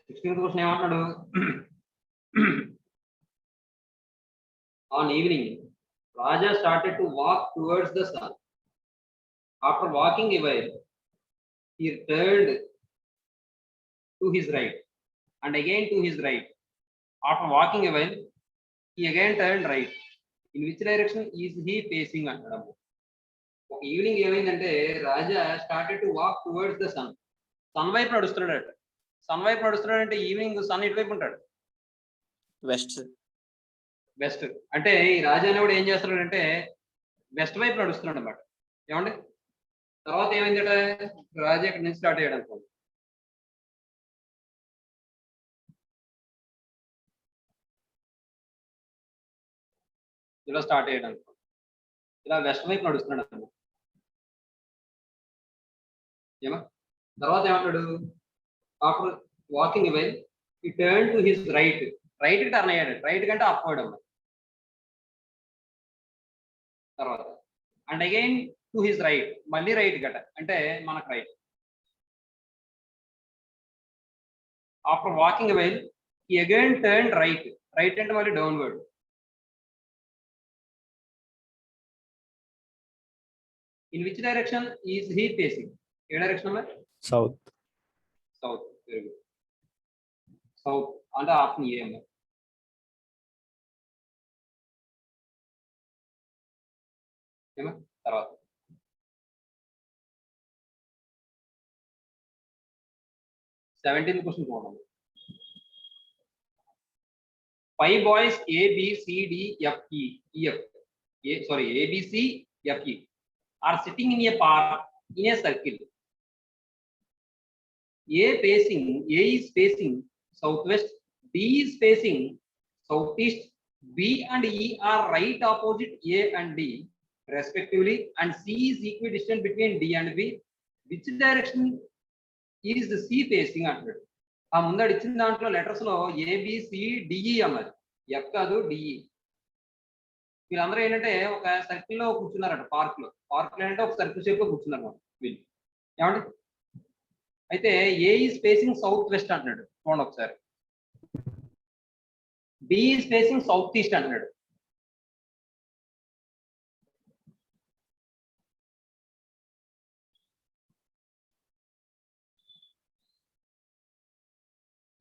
16th question ఏమంటాడు? On evening, Raja started to walk towards the sun. After walking a while, he turned to his right and again to his right. After walking a while, he again turned right. In which direction is he facing? అంటాడు. ఒక evening ఏమైందంటే Raja started to walk towards the sun. Sun వైపు నడుస్తున్నాడట. Sun వైపు నడుస్తున్నాడంటే evening sun ఎటువైపు ఉంటాడు? West. West. అంటే ఈ రాజా అనేవాడు ఏం చేస్తున్నాడంటే వెస్ట్ వైపు నడుస్తున్నాడు అనమాట. ఏమండి? తర్వాత ఏమైందట? రాజా ఇక్కడ నుంచి స్టార్ట్ అయ్యాడు అనుకోండి. ఇలా స్టార్ట్ అయ్యాడు అనుకోండి. ఇలా వెస్ట్ వైపు నడుస్తున్నాడు అనమాట. ఏమా? తర్వాత ఏమంటాడు? After walking away he turn to his right. Right కి టర్న్ అయ్యాడు. రైట్ కంటే అప్వర్డ్ అన్నమాట. తర్వాత and again to his right, మళ్ళీ రైట్ గట అంటే మనకు right. After walking away he again turn right. Right అంటే మళ్ళీ downward. In which direction is he facing? ఏ డైరెక్షన్ మరి? South. South. Very good. South అంటే ఆప్షన్ ఏ అన్నారు. తర్వాత 17th క్వశ్చన్ చూడండి. 5 boys A B C D F E A B C F E are sitting in a park in a circle. A is facing southwest, B is facing southeast, B and E are right opposite A and D respectively, and C is equidistant between D and B. Which direction is the C facing అంటాడు. ఆ ముందడు ఇచ్చిన దాంట్లో letters లో ABCDE అన్నది. F కాదు DE. వీళ్ళందరూ ఏంటంటే ఒక సర్కిల్ లో కూర్చున్నారట పార్క్ లో. పార్క్ లో అంటే ఒక సర్కిల్ షేప్ లో కూర్చున్నారు వీళ్ళు. ఏమంటే అయితే A is facing south west అంటున్నాడు. చూడండి ఒకసారి. B is facing south east అంటున్నాడు.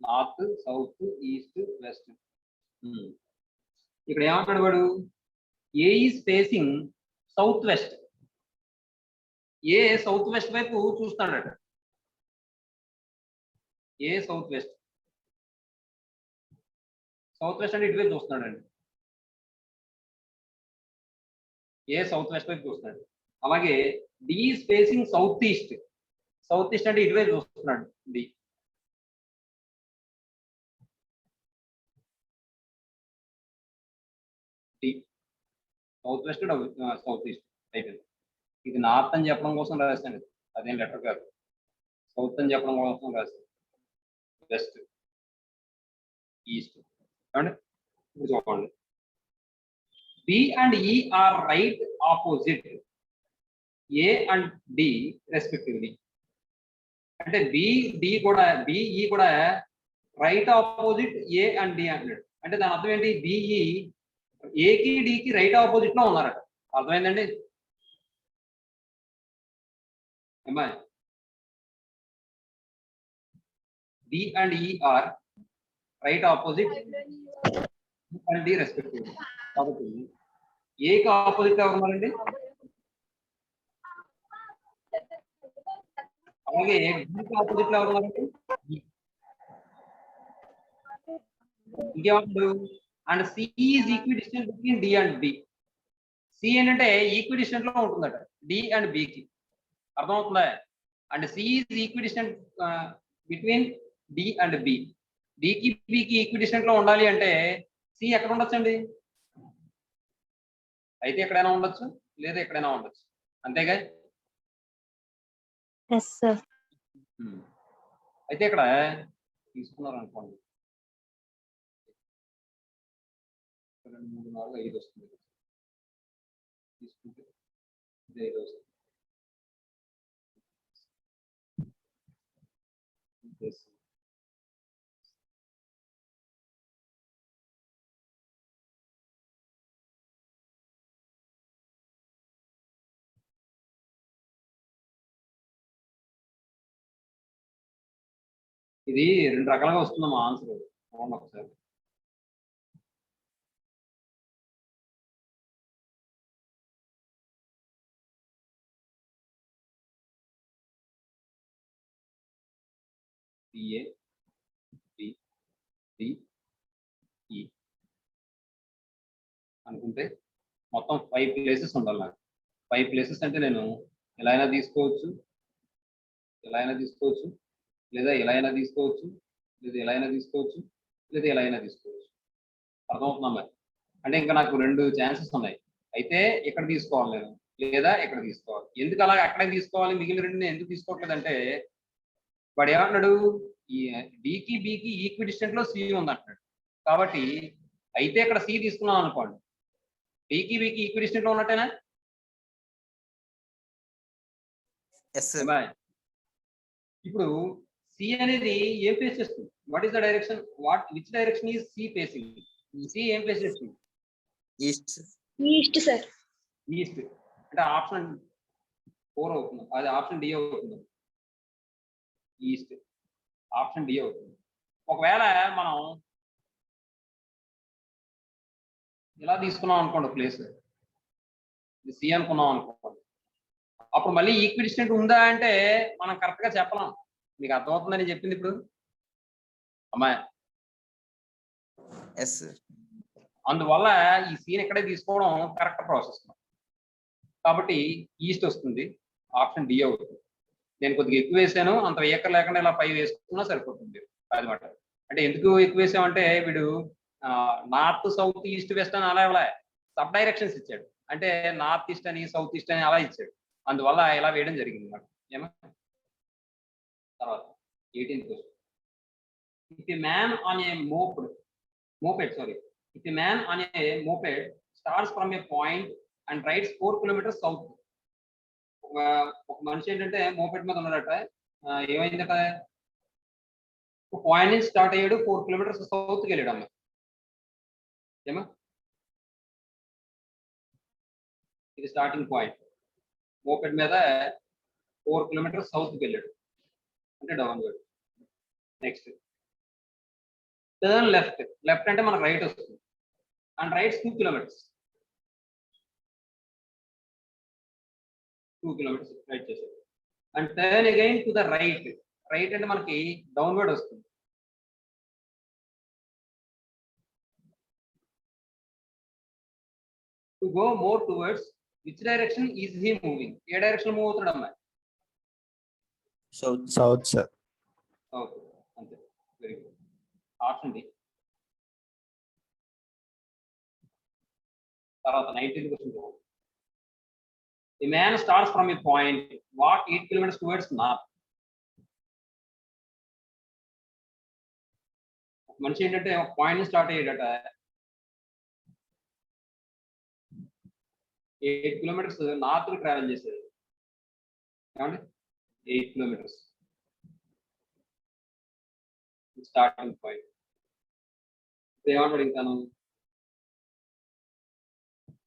North, south, east, west. ఇక్కడ ఏమంటాడు వాడు? A is facing south west. A south west వైపు చూస్తాడట. A south west. South west అంటే ఇటువైపు చూస్తున్నాడండి. ఏ సౌత్ వెస్ట్ వైపు చూస్తున్నాడు. అలాగే D is facing south east. South east అంటే ఇటువైపు చూస్తున్నాడు D. South west south east అయిపోయింది. ఇది నార్త్ అని చెప్పడం కోసం రాశాను. అదేం లెటర్ కాదు. సౌత్ అని చెప్పడం కోసం రాశాను. West, east. చూడండి ఇప్పుడు చూడండి. B and E are right opposite A and D respectively. అంటే బిఈ కూడా right opposite A and D అంటున్నాడు. అంటే దాని అర్థం ఏంటి? బిఈ ఏకి డికి రైట్ ఆపోజిట్ లో ఉన్నారట. అర్థమైందండి? ఏమా? B and E are right opposite and D respectively. కాబట్టి ఏకి ఆపోజిట్ ఎవరు ఉన్నారండి? అలాగే డికి ఆపోజిట్ ఎవరు ఉన్నారండి? ఇంకేమంటాడు? And C is equidistant between D and B. C ఏంటంటే ఈక్విడిస్టెంట్ లో ఉంటుందట డి అండ్ బికి. అర్థమవుతుందా? And C is equidistant between D and B. డికి బికి ఈక్విడిస్టెంట్ లో ఉండాలి అంటే సి ఎక్కడ ఉండొచ్చండి? అయితే ఎక్కడైనా ఉండొచ్చు, లేదా ఎక్కడైనా ఉండొచ్చు. అంతేగా? అయితే ఇక్కడ తీసుకున్నారు అనుకోండి. 2, 3, 4, 5 వస్తుంది. తీసుకుంటే 5 వస్తుంది. ఇది రెండు రకాలుగా వస్తుందమ్మా ఆన్సర్. చూడండి ఒకసారి. TA B D E అనుకుంటే మొత్తం 5 ప్లేసెస్ ఉండాలి నాకు. 5 ప్లేసెస్ అంటే నేను ఎలా అయినా తీసుకోవచ్చు, ఎలా అయినా తీసుకోవచ్చు, లేదా ఎలా అయినా తీసుకోవచ్చు, లేదా ఎలా అయినా తీసుకోవచ్చు, లేదా ఎలా అయినా తీసుకోవచ్చు. అర్థమవుతుందా మరి? అంటే ఇంకా నాకు 2 ఛాన్సెస్ ఉన్నాయి. అయితే ఇక్కడ తీసుకోవాలి నేను, లేదా ఇక్కడ తీసుకోవాలి. ఎందుకు అలా అక్కడే తీసుకోవాలి, మిగిలిన 2 నేను ఎందుకు తీసుకోవట్లేదంటే వాడు ఏమంటున్నాడు, ఈ డికి బికి ఈక్వి డిస్టెంట్ లో సి ఉందంటున్నాడు. కాబట్టి అయితే ఇక్కడ సి తీసుకున్నాం అనుకోండి, డికి బికి ఈక్వి డిస్టెంట్ లో ఉన్నట్టేనా? Yes sir. ఏమా? ఇప్పుడు సి అనేది ఏం ఫేస్ చేస్తుంది? What is the direction? Which direction is C facing? C ఏం ఫేస్ చేస్తుంది? ఈస్ట్. East sir. ఈస్ట్. అంటే ఆప్షన్ 4 అవుతుంది, అది ఆప్షన్ డి అవుతుంది. ఈస్ట్ ఆప్షన్ డి అవుతుంది. ఒకవేళ మనం ఇలా తీసుకున్నాం అనుకోండి ప్లేస్, ఇది సి అనుకున్నాం అనుకోండి, అప్పుడు మళ్ళీ ఈక్వి డిస్టెంట్ ఉందా అంటే మనం కరెక్ట్ గా చెప్పలేం. మీకు అర్థమవుతుందని చెప్పింది ఇప్పుడు అమ్మాయి. Yes sir. అందువల్ల ఈ సీన్ ఇక్కడే తీసుకోవడం కరెక్ట్ ప్రాసెస్. కాబట్టి ఈస్ట్ వస్తుంది, ఆప్షన్ డి అవుతుంది. నేను కొద్దిగా ఎక్కువ వేసాను, అంత వేయక లేకుండా ఇలా 5 వేసుకున్నా సరిపోతుంది అన్నమాట. అంటే ఎందుకు ఎక్కువ వేసామంటే వీడు నార్త్ సౌత్ ఈస్ట్ వెస్ట్ అని అలా ఇలా సబ్ డైరెక్షన్స్ ఇచ్చాడు. అంటే నార్త్ ఈస్ట్ అని సౌత్ ఈస్ట్ అని అలా ఇచ్చాడు. అందువల్ల ఇలా వేయడం జరిగింది అన్నమాట. ఏమా? తర్వాత 18th question. If a man on a moped starts from a point and rides 4 kilometers south. ఒక మనిషి ఏంటంటే మోపెడ్ మీద ఉన్నాడట, ఏమైందట, ఒక పాయింట్ నుంచి స్టార్ట్ అయ్యాడు, 4 కిలోమీటర్స్ సౌత్కి వెళ్ళాడు అమ్మ. ఏమా? ఇది స్టార్టింగ్ పాయింట్. మోపెడ్ మీద 4 కిలోమీటర్స్ సౌత్కి వెళ్ళాడు అంటే downward. Next turn left. Left అంటే మనకు రైట్ వస్తుంది. And rights 2 kilometres. 2 kilometres right చేశాడు. And turn again to the right. Right అంటే మనకి డౌన్వర్డ్ వస్తుంది. To go more towards which direction is he moving? ఏ డైరెక్షన్ మూవ్ అవుతున్నాడు అమ్మాయి? సౌత్. South sir. ఓకే, అంతే. Very good. Option D. తర్వాత 19th question. The man starts from a point, walk 8 kilometers towards north. మనిషి ఏంటంటే ఒక point నుంచి start అయ్యాడట, 8 కిలోమీటర్స్ నార్త్ ట్రావెల్ చేశాడు. ఏమండి? 8 కిలోమీటర్స్ స్టార్టింగ్ పాయింట్. ఏమంటాడు ఇంకాను?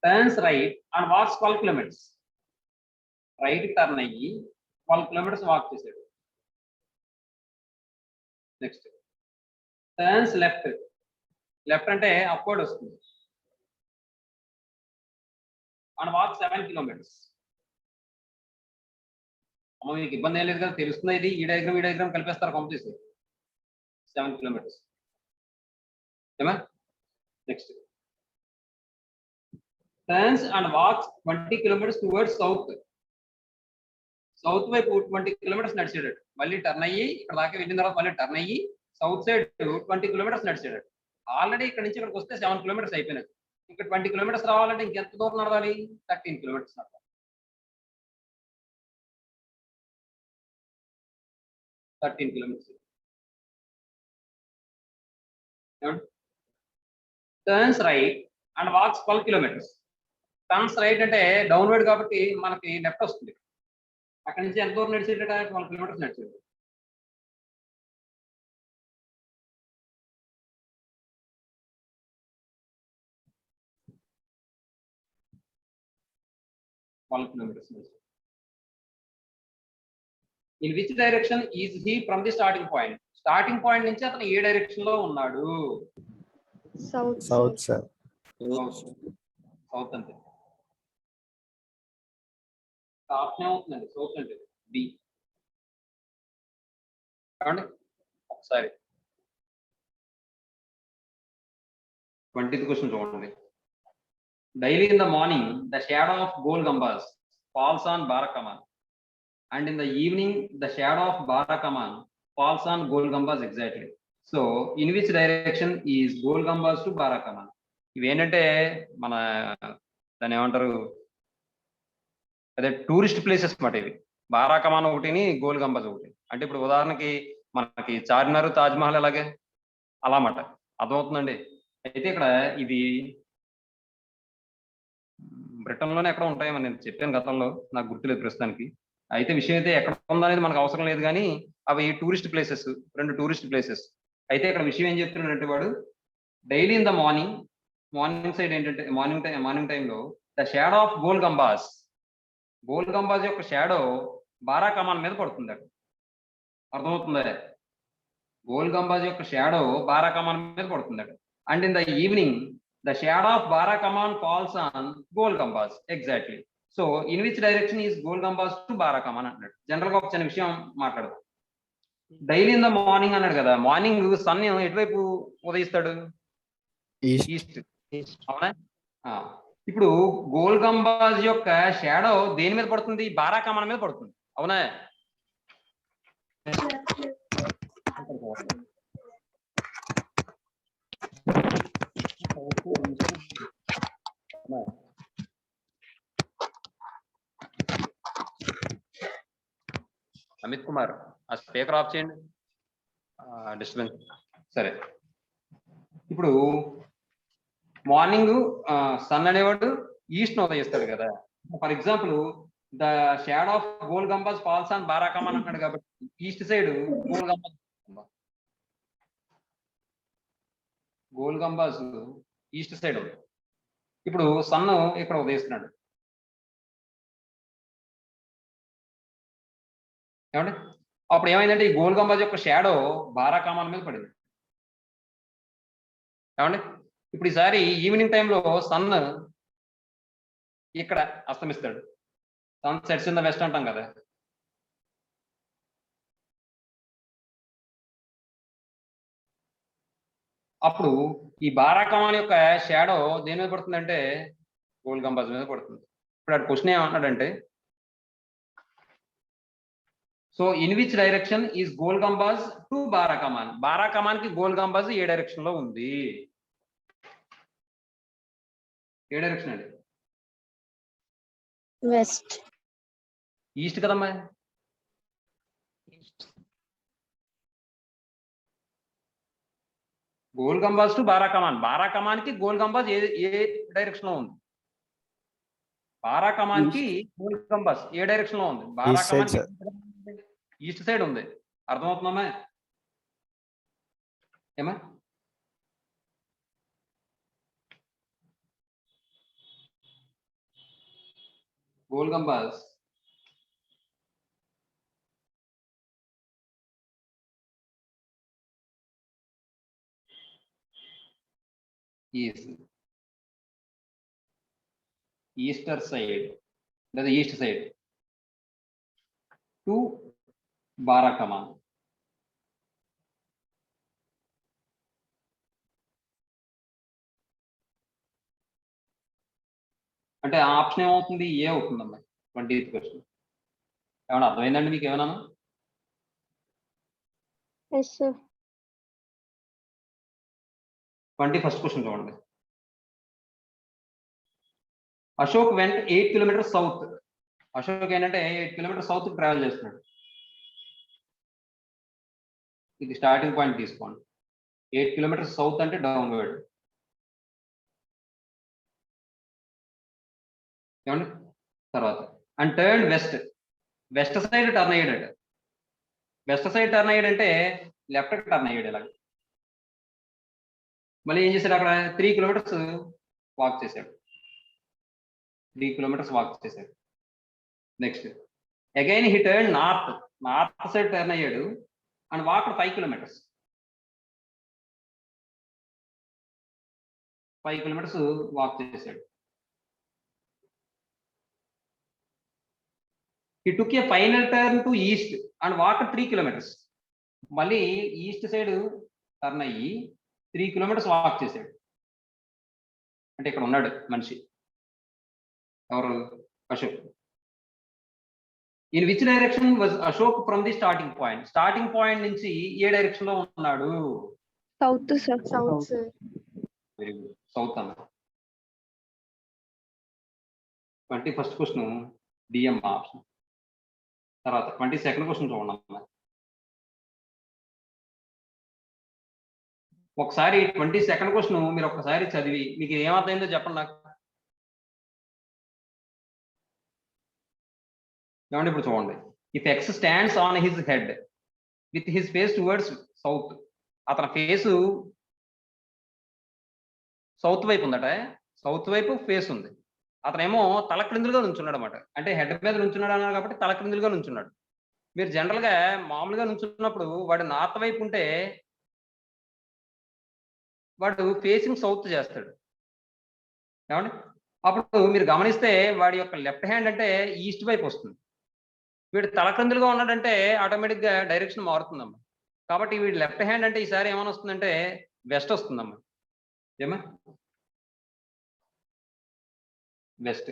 Turns right and walks 12 kilometres. Right turn అయ్యి 12 కిలోమీటర్స్ వాక్ చేశాడు. Next turns left. లెఫ్ట్ అంటే అప్వర్డ్ వస్తుంది. And walk 7 kilometres. అమ్మ మీకు ఇబ్బంది ఏం లేదు కదా, తెలుస్తుంది. ఇది ఈ డయాగ్రామ్ కలిపేస్తారు కంప్లీట్. 7 కిలోమీటర్స్. ఏమా? Next turns and walks 20 kilometres towards south. South వైపు 20 కిలోమీటర్స్ నడిచాడు. మళ్ళీ టర్న్ అయ్యి ఇక్కడ దాకా వెళ్ళిన తర్వాత మళ్ళీ టర్న్ అయ్యి సౌత్ సైడ్ 20 కిలోమీటర్స్ నడిచాడు. ఆల్రెడీ ఇక్కడ నుంచి ఇక్కడికి వస్తే 7 కిలోమీటర్స్ అయిపోయినది. ఇంకా 20 కిలోమీటర్స్ రావాలంటే ఇంకెంత దూరం నడవాలి? 13 కిలోమీటర్స్ నడవాలి. 13 kilometres. Turns right and walks 12 kilometres. Turns right అంటే డౌన్వర్డ్ కాబట్టి మనకి లెఫ్ట్ వస్తుంది. అక్కడి నుంచి ఎంత దూరం నడిచేట? 12 కిలోమీటర్స్ నడిచేది. In which direction is he from the starting point? Starting point నుంచి అతను ఏ డైరెక్షన్ లో ఉన్నాడు? South south sir. సౌత్ అంతే. ఆప్షన్ ఏమవుతుందండి సౌత్ అంటే బి. చూడండి ఒకసారి 20th క్వశ్చన్ చూడండి. Daily in the morning the shadow of Gol Gumbaz falls on Bara Kaman and in the evening the shadow of Bara Kaman falls on Gol Gumbaz exactly. So in which direction is Gol Gumbaz to Bara Kaman? ఇవేంటంటే మన దాన్ని ఏమంటారు, అదే టూరిస్ట్ ప్లేసెస్ మాట ఇవి. బారాకమాన్ ఒకటిని, గోల్గంబాజ్ ఒకటి. అంటే ఇప్పుడు ఉదాహరణకి మనకి చార్మినార్, తాజ్మహల్ ఎలాగే అలా మాట. అర్థమవుతుందండి? అయితే ఇక్కడ ఇది బ్రిటన్లోనే ఎక్కడ ఉంటాయని నేను చెప్పాను గతంలో, నాకు గుర్తులేదు ప్రస్తుతానికి. అయితే విషయం అయితే ఎక్కడ ఉందనేది మనకు అవసరం లేదు, కానీ అవి టూరిస్ట్ ప్లేసెస్, 2 టూరిస్ట్ ప్లేసెస్. అయితే ఇక్కడ విషయం ఏం చెప్తున్నాడంటే వాడు, daily in the morning side ఏంటంటే మార్నింగ్ టైంలో ద షాడో ఆఫ్ గోల్గంబాస్ యొక్క షాడో బారాకమాన్ మీద పడుతుంది. అర్థమవుతుందా? గోల్గంబాజ్ యొక్క షాడో బారాకమాన్ మీద పడుతుంది. And in the evening the shadow of Bara Kaman falls on Gol Gumbaz exactly. So in which direction is Gol Gumbaz to Bara Kaman అన్నాడు. జనరల్ గా ఒక చిన్న విషయం మాట్లాడదాం. డైలీ ఇన్ ద మార్నింగ్ అన్నాడు కదా, మార్నింగ్ సన్ ఎటువైపు ఉదయిస్తాడు? ఈస్ట్. అవునా? ఇప్పుడు గోల్గంబాజ్ యొక్క షాడో దేని మీద పడుతుంది? బారాకమాన్ మీద పడుతుంది. అవునా? అమిత్ కుమార్ ఆ స్పీకర్ ఆఫ్ చేయండి, డిస్టర్బెన్స్. సరే, ఇప్పుడు మార్నింగ్ సన్ అనేవాడు ఈస్ట్ ను ఉదయిస్తాడు కదా. For example the shadow of Gol Gumbaz falls on Bara Kaman అంటాడు కాబట్టి east side Gol Gumbaz east side ఉంది. ఇప్పుడు సన్ ఇక్కడ ఉదయిస్తున్నాడు. ఏమండి? అప్పుడు ఏమైందంటే ఈ గోల్గంబాజ్ యొక్క షాడో బారాకమాన్ మీద పడింది. ఏమండి? ఇప్పుడు ఈసారి ఈవినింగ్ టైంలో సన్ ఇక్కడ అస్తమిస్తాడు. Sun sets in the west అంటాం కదా. అప్పుడు ఈ బారాకమాన్ యొక్క షాడో దేని మీద పడుతుందంటే గోల్గంబాజ్ మీద పడుతుంది. ఇప్పుడు ఆ క్వశ్చన్ ఏమంటున్నాడంటే, so in which direction is Gol Gumbaz to Bara Kaman? Bara Kaman కి గోల్గంబాజ్ ఏ డైరెక్షన్ లో ఉంది? ఏ డైరెక్షన్ అండి? వెస్ట్. ఈస్ట్ కదమ్మా. గోల్గంబాజ్ టు బారాకమాన్. బారాకమాన్ కి గోల్గంబాజ్ ఏ డైరెక్షన్ లో ఉంది? బారాకమాన్ కి గోల్గంబాజ్ ఏ డైరెక్షన్ లో ఉంది? బారాకమాన్ ఈస్ట్ సైడ్ ఉంది. అర్థమవుతుందమ్మా? ఏమా? గోల్గంబాజ్ ఈస్టర్ సైడ్ లేదా ఈస్ట్ సైడ్ టు బారాకమాన్. అంటే ఆప్షన్ ఏమవుతుంది? ఏ అవుతుందమ్మా 20th క్వశ్చన్. ఏమన్నా అర్థమైందండి మీకు? ఏమన్నా 21st క్వశ్చన్ చూడండి. Ashok vent 8 kilometres south. Ashok ఏంటంటే 8 కిలోమీటర్స్ సౌత్ ట్రావెల్ చేస్తున్నాడు. ఇది స్టార్టింగ్ పాయింట్ తీసుకోండి. 8 కిలోమీటర్స్ సౌత్ అంటే డౌన్వర్డ్. ఏమండి? తర్వాత and turn west side turn అయ్యాడు. వెస్ట్ సైడ్ టర్న్ అయ్యాడంటే లెఫ్ట్ టర్న్ అయ్యాడు. ఇలా మళ్ళీ ఏం చేశాడు? అక్కడ 3 కిలోమీటర్స్ వాక్ చేశాడు. 3 కిలోమీటర్స్ వాక్ చేశాడు. Next again he turn north side turn అయ్యాడు. And walked 5 kilometres 5 kilometres walk చేశాడు. he took a final turn to east and walked 3 kilometres. మళ్ళీ ఈస్ట్ సైడ్ టర్న్ అయ్యి 3 కిలోమీటర్స్ వాక్ చేశాడు. అంటే ఇక్కడ ఉన్నాడు మనిషి ఎవరు? Ashok. In which direction was Ashok from the starting point? Starting point నుంచి ఏ డైరెక్షన్ లో ఉన్నాడు? South sir. South sir. Very good. South అన్న. 21st question DM option. తర్వాత 22nd క్వశ్చన్ చూడండి. ఒకసారి 22nd క్వశ్చన్ మీరు ఒకసారి చదివి మీకు ఏమర్థమైందో చెప్పండి నాకు. ఏమండి ఇప్పుడు చూడండి. If X stands on his head with his face towards south, అతని ఫేసు సౌత్ వైపు ఉందట. సౌత్ వైపు ఫేస్ ఉంది. అతనేమో తలక్రిందులుగా నుంచున్నాడు అనమాట. అంటే హెడ్ మీద నుంచున్నాడు అన్నారు కాబట్టి తలక్రిందులుగా నుంచున్నాడు. మీరు జనరల్గా మామూలుగా నుంచున్నప్పుడు వాడు నార్త్ వైపు ఉంటే వాడు ఫేసింగ్ సౌత్ చేస్తాడు. ఏమండి అప్పుడు మీరు గమనిస్తే వాడి యొక్క లెఫ్ట్ హ్యాండ్ అంటే ఈస్ట్ వైపు వస్తుంది. వీడు తలక్రిందులుగా ఉన్నాడంటే ఆటోమేటిక్గా డైరెక్షన్ మారుతుందమ్మా. కాబట్టి వీడి లెఫ్ట్ హ్యాండ్ అంటే ఈసారి ఏమైనా వస్తుందంటే వెస్ట్ వస్తుందమ్మా. ఏమా? వెస్ట్.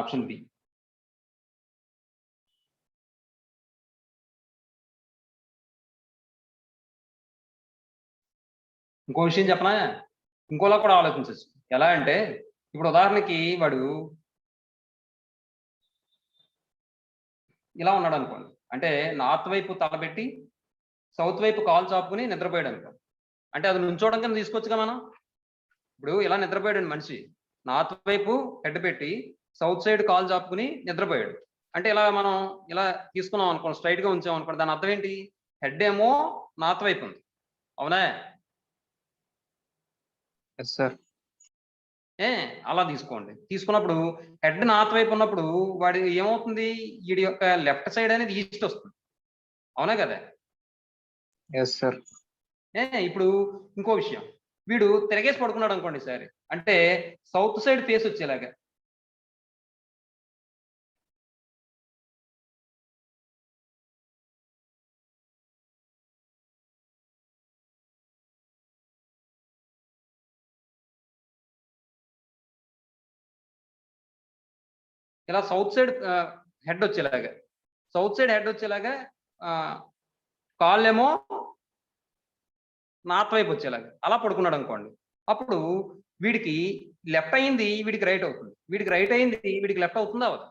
Option B. ఇంకో విషయం చెప్పనా? ఇంకోలా కూడా ఆలోచించవచ్చు. ఎలా అంటే ఇప్పుడు ఉదాహరణకి వాడు ఇలా ఉన్నాడు అనుకోండి. అంటే నార్త్ వైపు తలపెట్టి సౌత్ వైపు కాలు చాపుకుని నిద్రపోయాడు అనుకోండి. అంటే అది నుంచోవడం కింద తీసుకోవచ్చుగా మనం. ఇప్పుడు ఇలా నిద్రపోయాడు మనిషి, నార్త్ వైపు హెడ్ పెట్టి సౌత్ సైడ్ కాలు చాపుకుని నిద్రపోయాడు. అంటే ఇలా మనం ఇలా తీసుకున్నాం అనుకోండి, స్ట్రైట్ గా ఉంచాం అనుకోండి. దాని అర్థం ఏంటి? హెడ్ ఏమో నార్త్ వైపు ఉంది. అవునా? అలా తీసుకోండి. తీసుకున్నప్పుడు హెడ్ నార్త్ వైపు ఉన్నప్పుడు వాడి ఏమవుతుంది? వీడి యొక్క లెఫ్ట్ సైడ్ అనేది ఈస్ట్ వస్తుంది. అవునా కదా? ఇప్పుడు ఇంకో విషయం, వీడు తిరగేసి పడుకున్నాడు అనుకోండి సరే, అంటే సౌత్ సైడ్ ఫేస్ వచ్చేలాగా. ఇలా సౌత్ సైడ్ హెడ్ వచ్చేలాగా, సౌత్ సైడ్ హెడ్ వచ్చేలాగా, కాళ్ళేమో నార్త్ వైపు వచ్చేలాగా అలా పడుకున్నాడు అనుకోండి. అప్పుడు వీడికి లెఫ్ట్ అయింది, వీడికి రైట్ అవుతుంది. వీడికి రైట్ అయింది, వీడికి లెఫ్ట్ అవుతుందా అవదా?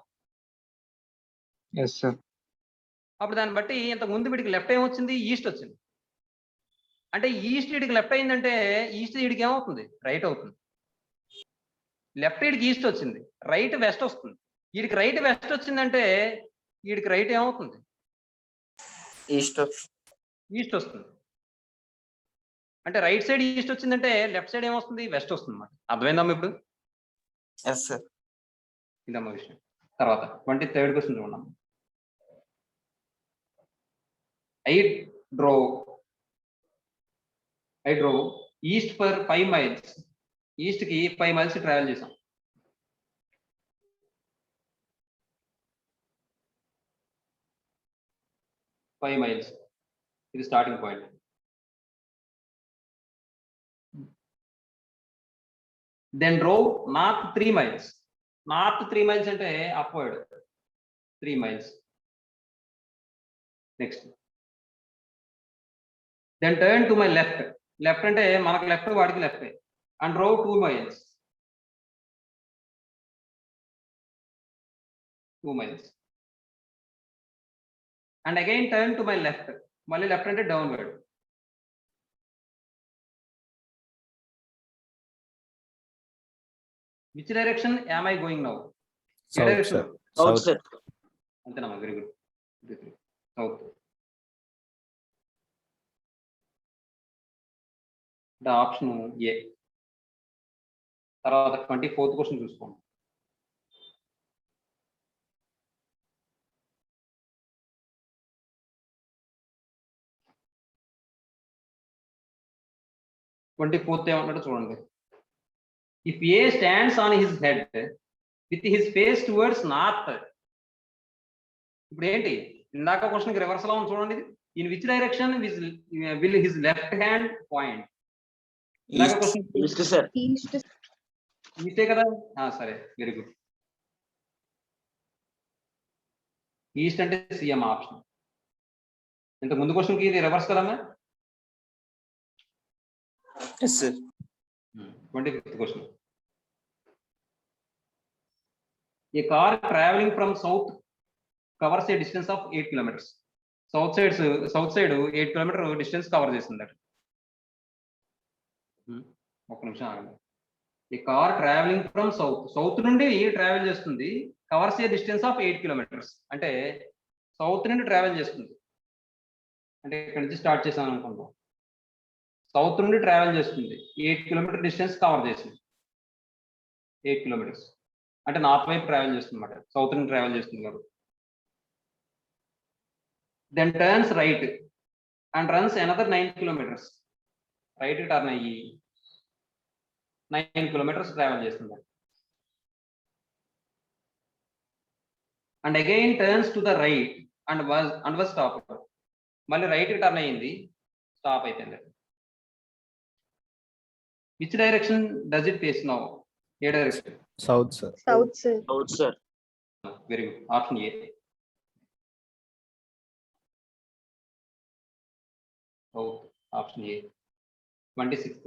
అప్పుడు దాన్ని బట్టి ఇంతకు ముందు వీడికి లెఫ్ట్ ఏమొచ్చింది? ఈస్ట్ వచ్చింది. అంటే ఈస్ట్ వీడికి లెఫ్ట్ అయిందంటే ఈస్ట్ వీడికి ఏమవుతుంది? రైట్ అవుతుంది. లెఫ్ట్ వీడికి ఈస్ట్ వచ్చింది, రైట్ వెస్ట్ వస్తుంది. వీడికి రైట్ వెస్ట్ వచ్చిందంటే వీడికి రైట్ ఏమవుతుంది? ఈస్ట్ వస్తుంది. అంటే రైట్ సైడ్ ఈస్ట్ వచ్చిందంటే లెఫ్ట్ సైడ్ ఏమొస్తుంది? వెస్ట్ వస్తుంది అన్నమాట. అర్థమైందమ్మా ఇప్పుడు? ఇదమ్మా విషయం. తర్వాత 23rd క్వశ్చన్ చూడండి. I drove east for 5 miles. East కి 5 miles ట్రావెల్ చేసాం. ఫైవ్ మైల్స్ ఇది starting point. Then drove north 3 miles. North 3 miles అంటే upward 3 miles. Next then turn to my left. Left అంటే మనకు లెఫ్ట్, వాడికి left. And drove 2 miles. 2 miles. And again turn to my left. మళ్ళీ left అంటే downward. Which direction am I going now? South. అంతేనమ్మా. Very good. South. Option A. తర్వాత 24th question చూసుకోండి. 24th ఏమన్నాడు చూడండి. If A stands on his head with his face towards north. ఇప్పుడు ఏంటి ఇందాక క్వశ్చన్కి రివర్స్ లో ఉంది చూడండి. In which direction will his left hand point? ఇందాక క్వశ్చన్ East, sir. East. ఈస్టే కదా. సరే, వెరీ గుడ్. ఈస్ట్ అంటే సిఎం ఆప్షన్. ఇంత ముందు క్వశ్చన్కి ఇది రివర్స్ కదమ్మా. Yes, sir. 25th question. A car traveling from south covers a distance of 8 kilometers. South side 8 kilometer distance cover చేస్తుంది. ఒక్క నిమిషం ఆగండి. A car traveling from south నుండి ట్రావెల్ చేస్తుంది, covers A distance of 8 kilometers. అంటే south నుండి travel చేస్తుంది, అంటే ఇక్కడ నుంచి స్టార్ట్ చేసాను అనుకుందాం. సౌత్ నుండి ట్రావెల్ చేస్తుంది, 8 kilometer డిస్టెన్స్ కవర్ చేసింది. 8 kilometers అంటే నార్త్ వైపు ట్రావెల్ చేస్తుంది అన్నమాట, సౌత్ నుండి ట్రావెల్ చేస్తుంది కాబట్టి. Then turns right and runs another 9 kilometers. Right turn అయ్యి 9 kilometers ట్రావెల్ చేస్తుంది. And again turns to the right and was stop. మళ్ళీ రైట్ టర్న్ అయ్యింది, స్టాప్ అయిపోయింది. Which direction does it face now? ఏ direction? South, sir. South, sir. South, sir. Very good. Option A. Option A. 26th.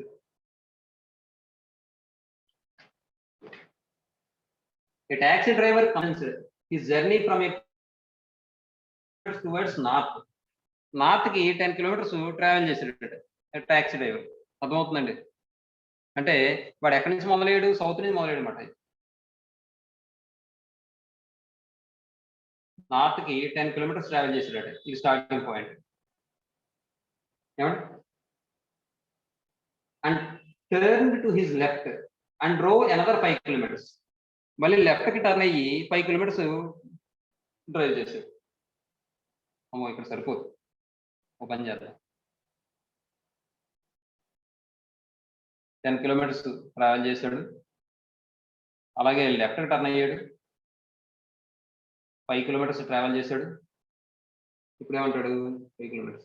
A taxi driver commenced his journey from a towards north. North కి 10 kilometers travel చేసాడు taxi driver. అర్థమవుతుందండి? అంటే వాడు ఎక్కడి నుంచి మొదలయ్యాడు? South నుంచి మొదలయ్యాడు అన్నమాట. నార్త్ కి 10 kilometers ట్రావెల్ చేసాడు, ఇది స్టార్టింగ్ పాయింట్. ఏమండి? And turn to his left and drove another 5 kilometers. మళ్ళీ లెఫ్ట్ కి టర్న్ అయ్యి 5 kilometers డ్రైవ్ చేశాడు. అమ్మో, ఇక్కడ సరిపోదు, ఓ పని చేద్దాం. 10 kilometers ట్రావెల్ చేశాడు, అలాగే లెఫ్ట్ కి టర్న్ అయ్యాడు, 5 kilometers ట్రావెల్ చేశాడు. ఇప్పుడు ఏమంటాడు? 5 kilometers.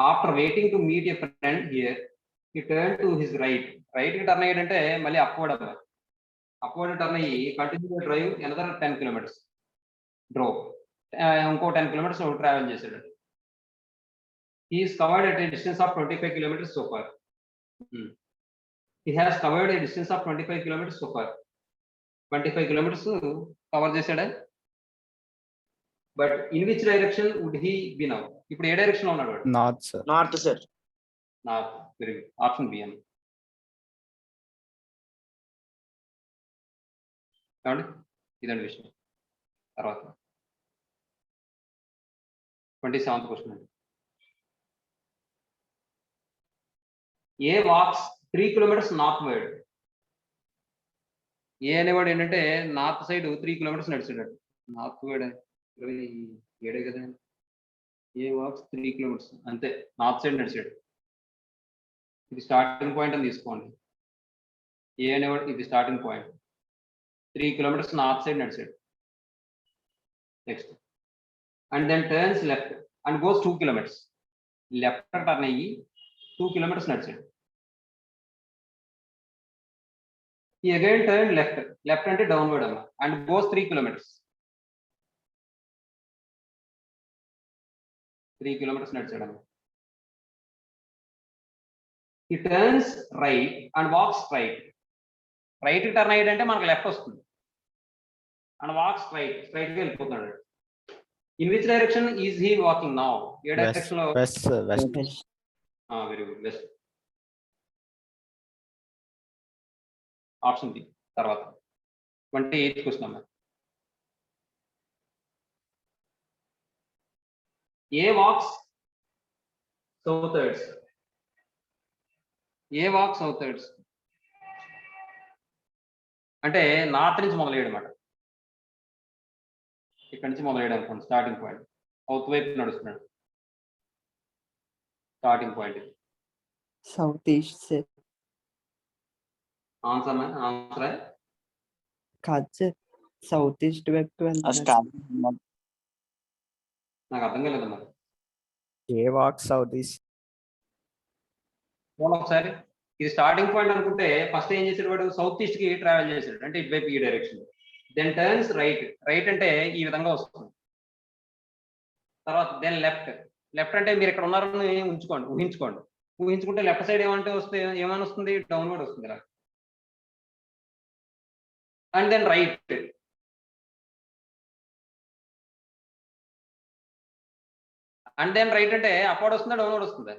After waiting to meet a friend here he turn to his right. Right కి టర్న్ అయ్యాడంటే మళ్ళీ అప్వర్డ్ అవ్వాలి. అప్వర్డ్ టర్న్ అయ్యి continue drive another 10 kilometers drove. ఇంకో 10 kilometers ట్రావెల్ చేశాడు. He is covered at a distance of 25 kilometers so far. He has covered a distance of 25 kilometers so far. 25 kilometers cover చేశాడా? But in which direction would he be now? ఇప్పుడు ఏ direction లో ఉన్నాడు? North, sir. North, sir. North. Very good. Option B అని. కాబట్టి ఇదండి విషయం. తర్వాత 27th క్వశ్చన్ అండి. A walks 3 kilometers northward. A అనేవాడు ఏంటంటే నార్త్ సైడ్ 3 kilometers నడిచాడు. నార్త్ వర్డ్ 27 కదా. ఏ వాక్స్ 3 kilometers అంతే, నార్త్ సైడ్ నడిచాడు. ఇది స్టార్టింగ్ పాయింట్ అని తీసుకోండి. ఏ అనేవాడు ఇది starting point. 3 kilometers north side నడిచాడు. Next and then turns left and goes 2 kilometers. Left turn అయ్యి 2 kilometers నడిచాడు. He again turned left. Left అంటే డౌన్వర్డ్ అమ్మ. And goes 3 kilometers. 3 kilometers నడిచాడు అమ్మ. He turns right and walks straight. Right turn అయ్యాడంటే మనకు left వస్తుంది. అండ్ వాక్స్ స్ట్రైట్ గా వెళ్ళిపోతున్నాడు. In which direction is he walking now? ఏ డైరెక్షన్ లో? West, sir. West. Very good. West. Option B. తర్వాత 28th క్వశ్చన్ అమ్మా. ఏ వాక్స్ సౌతర్డ్స్. ఏ వాక్ సౌతర్డ్స్ అంటే నార్త్ నుంచి మొదలయ్యాడు అనమాట. ఇక్కడి నుంచి మొదలయ్యాడు అనుకోండి, స్టార్టింగ్ పాయింట్. సౌత్ వైపు నడుస్తున్నాడు, స్టార్టింగ్ పాయింట్ ఇది. Southeast, sir. ఆన్సర్ ఆన్సర్ కాదు సార్, సౌత్ ఈస్ట్ వైపు ఆ వెళ్తున్నారు. స్టార్టింగ్ నాకు అర్థం కాలేదు మరి. A walk south east. చూడండి ఒకసారి, ఇది స్టార్టింగ్ పాయింట్ అనుకుంటే ఫస్ట్ ఏం చేసాడు వాడు, సౌత్ ఈస్ట్ కి ట్రావెల్ చేశాడు, అంటే ఇటువైపు ఈ direction. Then turns right, right అంటే ఈ విధంగా వస్తుంది. తర్వాత దెన్ లెఫ్ట్, లెఫ్ట్ అంటే మీరు ఇక్కడ ఉన్నారని ఉంచుకోండి, ఊహించుకోండి. ఊహించుకుంటే లెఫ్ట్ సైడ్ ఏమంటే వస్తే ఏమని వస్తుంది, డౌన్వర్డ్ వస్తుంది ఇలా. And then right, and then right అంటే అప్వర్డ్ వస్తుందా డౌన్వర్డ్ వస్తుందా?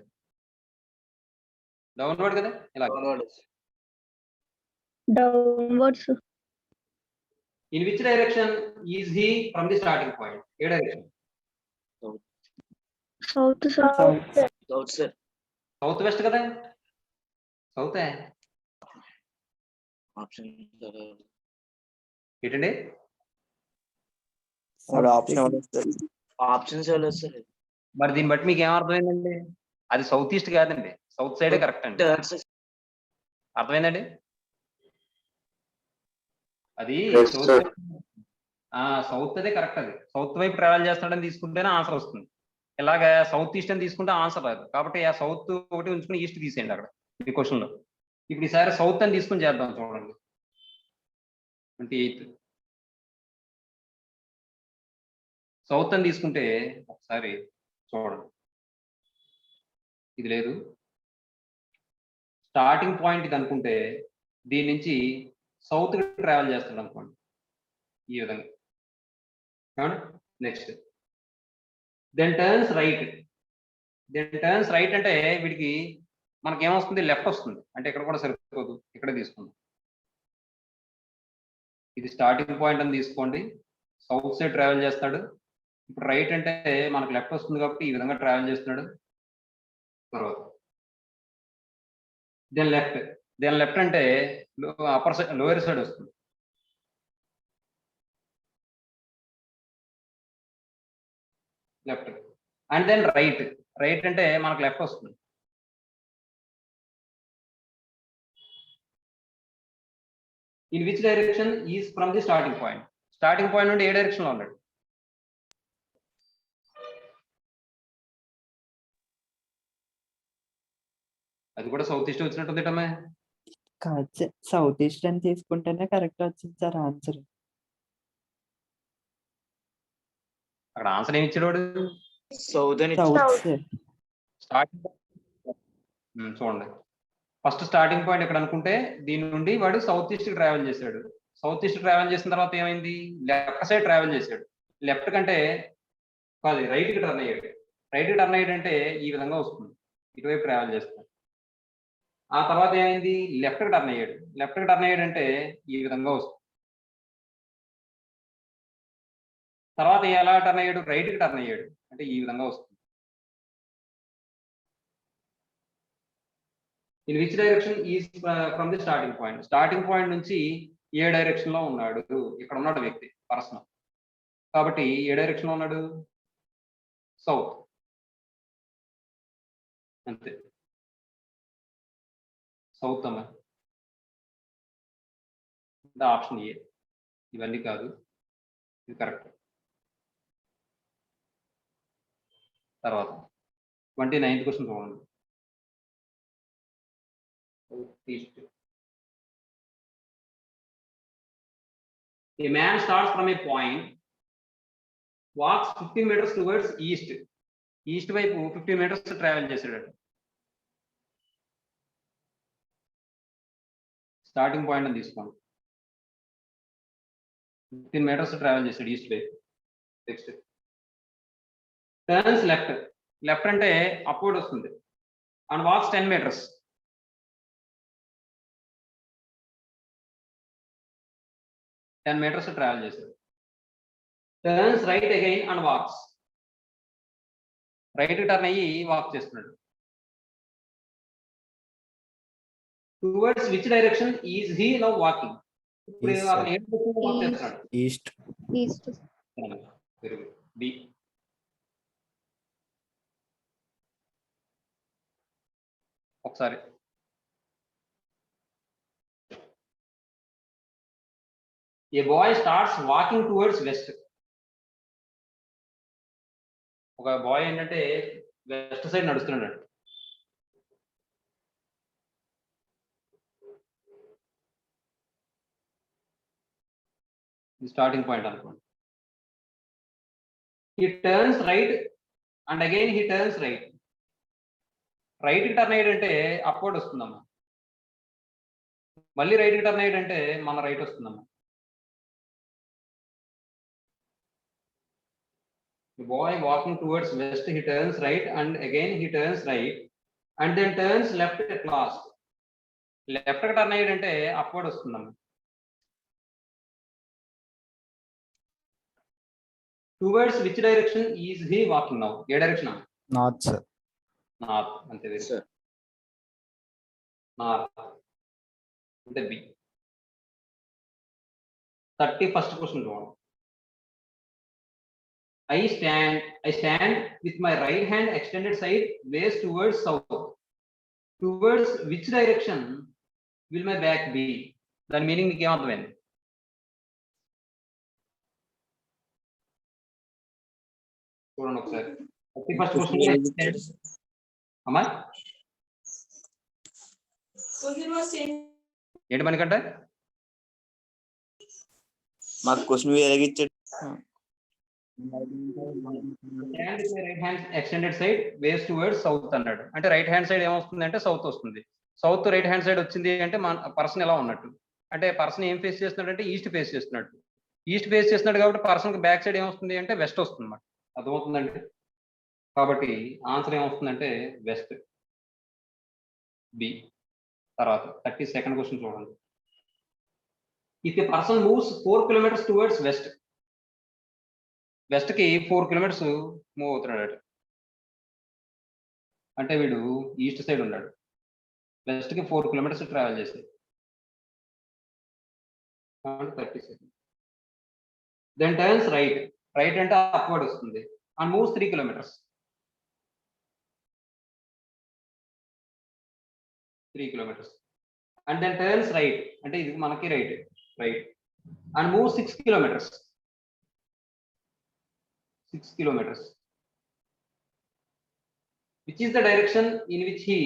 డౌన్వర్డ్ కదా ఇలా. Downwards. In which direction is he from the starting point? ఏ direction? South, sir. South sir. South west కదా, సౌత్ ఆప్షన్ ఏంటండి? ఆప్షన్స్ ఇవ్వలేదు సార్. మరి దీన్ని బట్టి మీకు ఏమర్థమైందండి? అది సౌత్ ఈస్ట్ కాదండి, సౌత్ సైడే కరెక్ట్ అండి. అర్థమైందండి? అది సౌత్ అదే కరెక్ట్, అది సౌత్ వైపు ట్రావెల్ చేస్తాడని తీసుకుంటేనే ఆన్సర్ వస్తుంది. ఇలాగ సౌత్ ఈస్ట్ అని తీసుకుంటే ఆన్సర్ రాదు. కాబట్టి ఆ సౌత్ ఒకటి ఉంచుకుని ఈస్ట్ తీసేయండి అక్కడ ఈ క్వశ్చన్ లో. ఇప్పుడు ఈసారి సౌత్ అని తీసుకుని చేద్దాం. చూడండి 28 సౌత్ అని తీసుకుంటే ఒకసారి చూడండి, ఇది లేదు. స్టార్టింగ్ పాయింట్ ఇది అనుకుంటే దీని నుంచి సౌత్ కి ట్రావెల్ చేస్తాడు అనుకోండి ఈ విధంగా. Next then turns right, then turns right అంటే వీడికి మనకి ఏమొస్తుంది, లెఫ్ట్ వస్తుంది. అంటే ఇక్కడ కూడా సరిపోదు, ఇక్కడే తీసుకుందాం. ఇది స్టార్టింగ్ పాయింట్ అని తీసుకోండి, సౌత్ సైడ్ ట్రావెల్ చేస్తాడు. ఇప్పుడు రైట్ అంటే మనకు లెఫ్ట్ వస్తుంది కాబట్టి ఈ విధంగా ట్రావెల్ చేస్తున్నాడు. తర్వాత దెన్ లెఫ్ట్, దెన్ లెఫ్ట్ అంటే అప్పర్ సైడ్ లోయర్ సైడ్ వస్తుంది. Left and then right, right అంటే మనకు లెఫ్ట్ వస్తుంది. In which direction is from the starting point? Starting point నుండి ఏ డైరెక్షన్ లో ఉన్నాడు? అది కూడా సౌత్ ఈస్ట్ వచ్చినట్టుంది టమే. కాదు సార్, సౌత్ ఈస్ట్ అని తీసుకుంటేనే కరెక్ట్ వచ్చింది సార్ ఆన్సర్. అక్కడ ఆన్సర్ ఏమి ఇచ్చాడు వాడు? సౌత్ అని సౌత్ సార్. స్టార్టింగ్ చూడండి, ఫస్ట్ స్టార్టింగ్ పాయింట్ ఇక్కడ అనుకుంటే దీని నుండి వాడు సౌత్ ఈస్ట్ ట్రావెల్ చేశాడు. సౌత్ ఈస్ట్ ట్రావెల్ చేసిన తర్వాత ఏమైంది, లెఫ్ట్ సైడ్ ట్రావెల్ చేశాడు. లెఫ్ట్ కంటే కాదు, రైట్ కి టర్న్ అయ్యాడు. రైట్ కి టర్న్ అయ్యాడు అంటే ఈ విధంగా వస్తుంది, ఇటువైపు ట్రావెల్ చేస్తాడు. ఆ తర్వాత ఏమైంది, లెఫ్ట్ కి టర్న్ అయ్యాడు. లెఫ్ట్ కి టర్న్ అయ్యాడు అంటే ఈ విధంగా వస్తుంది. తర్వాత ఎలా టర్న్ అయ్యాడు, రైట్ కి టర్న్ అయ్యాడు అంటే ఈ విధంగా వస్తుంది. In which direction is from the starting point? Starting point నుంచి ఏ డైరెక్షన్ లో ఉన్నాడు? ఇక్కడ ఉన్నాడు వ్యక్తి, పర్సన్. కాబట్టి ఏ డైరెక్షన్ లో ఉన్నాడు? సౌత్. అంతే, సౌత్ అమ్మ. Option A. ఇవన్నీ కాదు, ఇది కరెక్ట్. తర్వాత 29th క్వశ్చన్ చూడండి. East. A man starts from a point, walks 15 meters towards east. East వైపు 15 meters ట్రావెల్ చేశాడు. స్టార్టింగ్ పాయింట్ అని తీసుకోండి, 15 meters ట్రావెల్ చేశాడు ఈస్ట్ వైపు. నెక్స్ట్ టర్న్స్ లెఫ్ట్, లెఫ్ట్ అంటే అప్వర్డ్ వస్తుంది. And walks 10 meters. ట్రావెల్ చేశాడు. Turns right again and walks, right turn అయ్యి వాక్ చేస్తున్నాడు. Towards which direction is he now walking? ఇప్పుడు East, అతను ఏ డైరెక్షన్ లో వాక్ చేస్తున్నాడు? East. East. Very good. B. ఒకసారి A boy starts walking towards west. ఒక బాయ్ ఏంటంటే వెస్ట్ సైడ్ నడుస్తున్నాడు. స్టార్టింగ్ పాయింట్ అనుకోండి. He turns right and again he turns right. Right కి టర్న్ అయ్యాడంటే అప్వర్డ్ వస్తుందమ్మా. మళ్ళీ రైట్ కి టర్న్ అయ్యాడంటే మన రైట్ వస్తుందమ్మా. The boy walking towards west, he turns right and again he turns right and then turns left at last. Left కి turn అయ్యాడంటే upward వస్తుందమ్మా. Towards which direction is he walking now? ఏ direction? North, sir. North. అంతే. Sir. North అంటే B. 31st question చూడండి. I stand with my right hand extended side waist towards south. Towards which direction will my back be? దాని meaning మీకు ఏమర్థమైంది? చూడండి ఒకసారి. 31st question అమ్మా ఏంటి మనకంటే మాకు క్వశ్చన్ ఎలాగిచ్చాడు? Right hand extended sideways towards south అన్నాడు. అంటే రైట్ హ్యాండ్ సైడ్ ఏమొస్తుంది అంటే సౌత్ వస్తుంది. సౌత్ రైట్ హ్యాండ్ సైడ్ వచ్చింది అంటే మన పర్సన్ ఎలా ఉన్నట్టు అంటే పర్సన్ ఏం ఫేస్ చేస్తున్నాడు అంటే ఈస్ట్ ఫేస్ చేస్తున్నాడు. ఈస్ట్ ఫేస్ చేస్తున్నాడు కాబట్టి పర్సన్ బ్యాక్ సైడ్ ఏమొస్తుంది అంటే వెస్ట్ వస్తుంది అన్నమాట. అర్థమవుతుందండి? కాబట్టి ఆన్సర్ ఏమొస్తుందంటే వెస్ట్, బి. తర్వాత 32nd క్వశ్చన్ చూడండి. If A person moves 4 kilometers towards west, west కి 4 kilometers మూవ్ అవుతున్నాడు అంటే వీడు ఈస్ట్ సైడ్ ఉన్నాడు. వెస్ట్ కి 4 kilometers ట్రావెల్ చేశాడు. 30 దెన్ టర్న్స్ రైట్. రైట్ అంటే అప్వర్డ్ వస్తుంది and moves 3 kilometers. 3 kilometers and then turns right అంటే ఇది మనకి right and moves 6 kilometers. 6 kilometers. Which is the direction in which he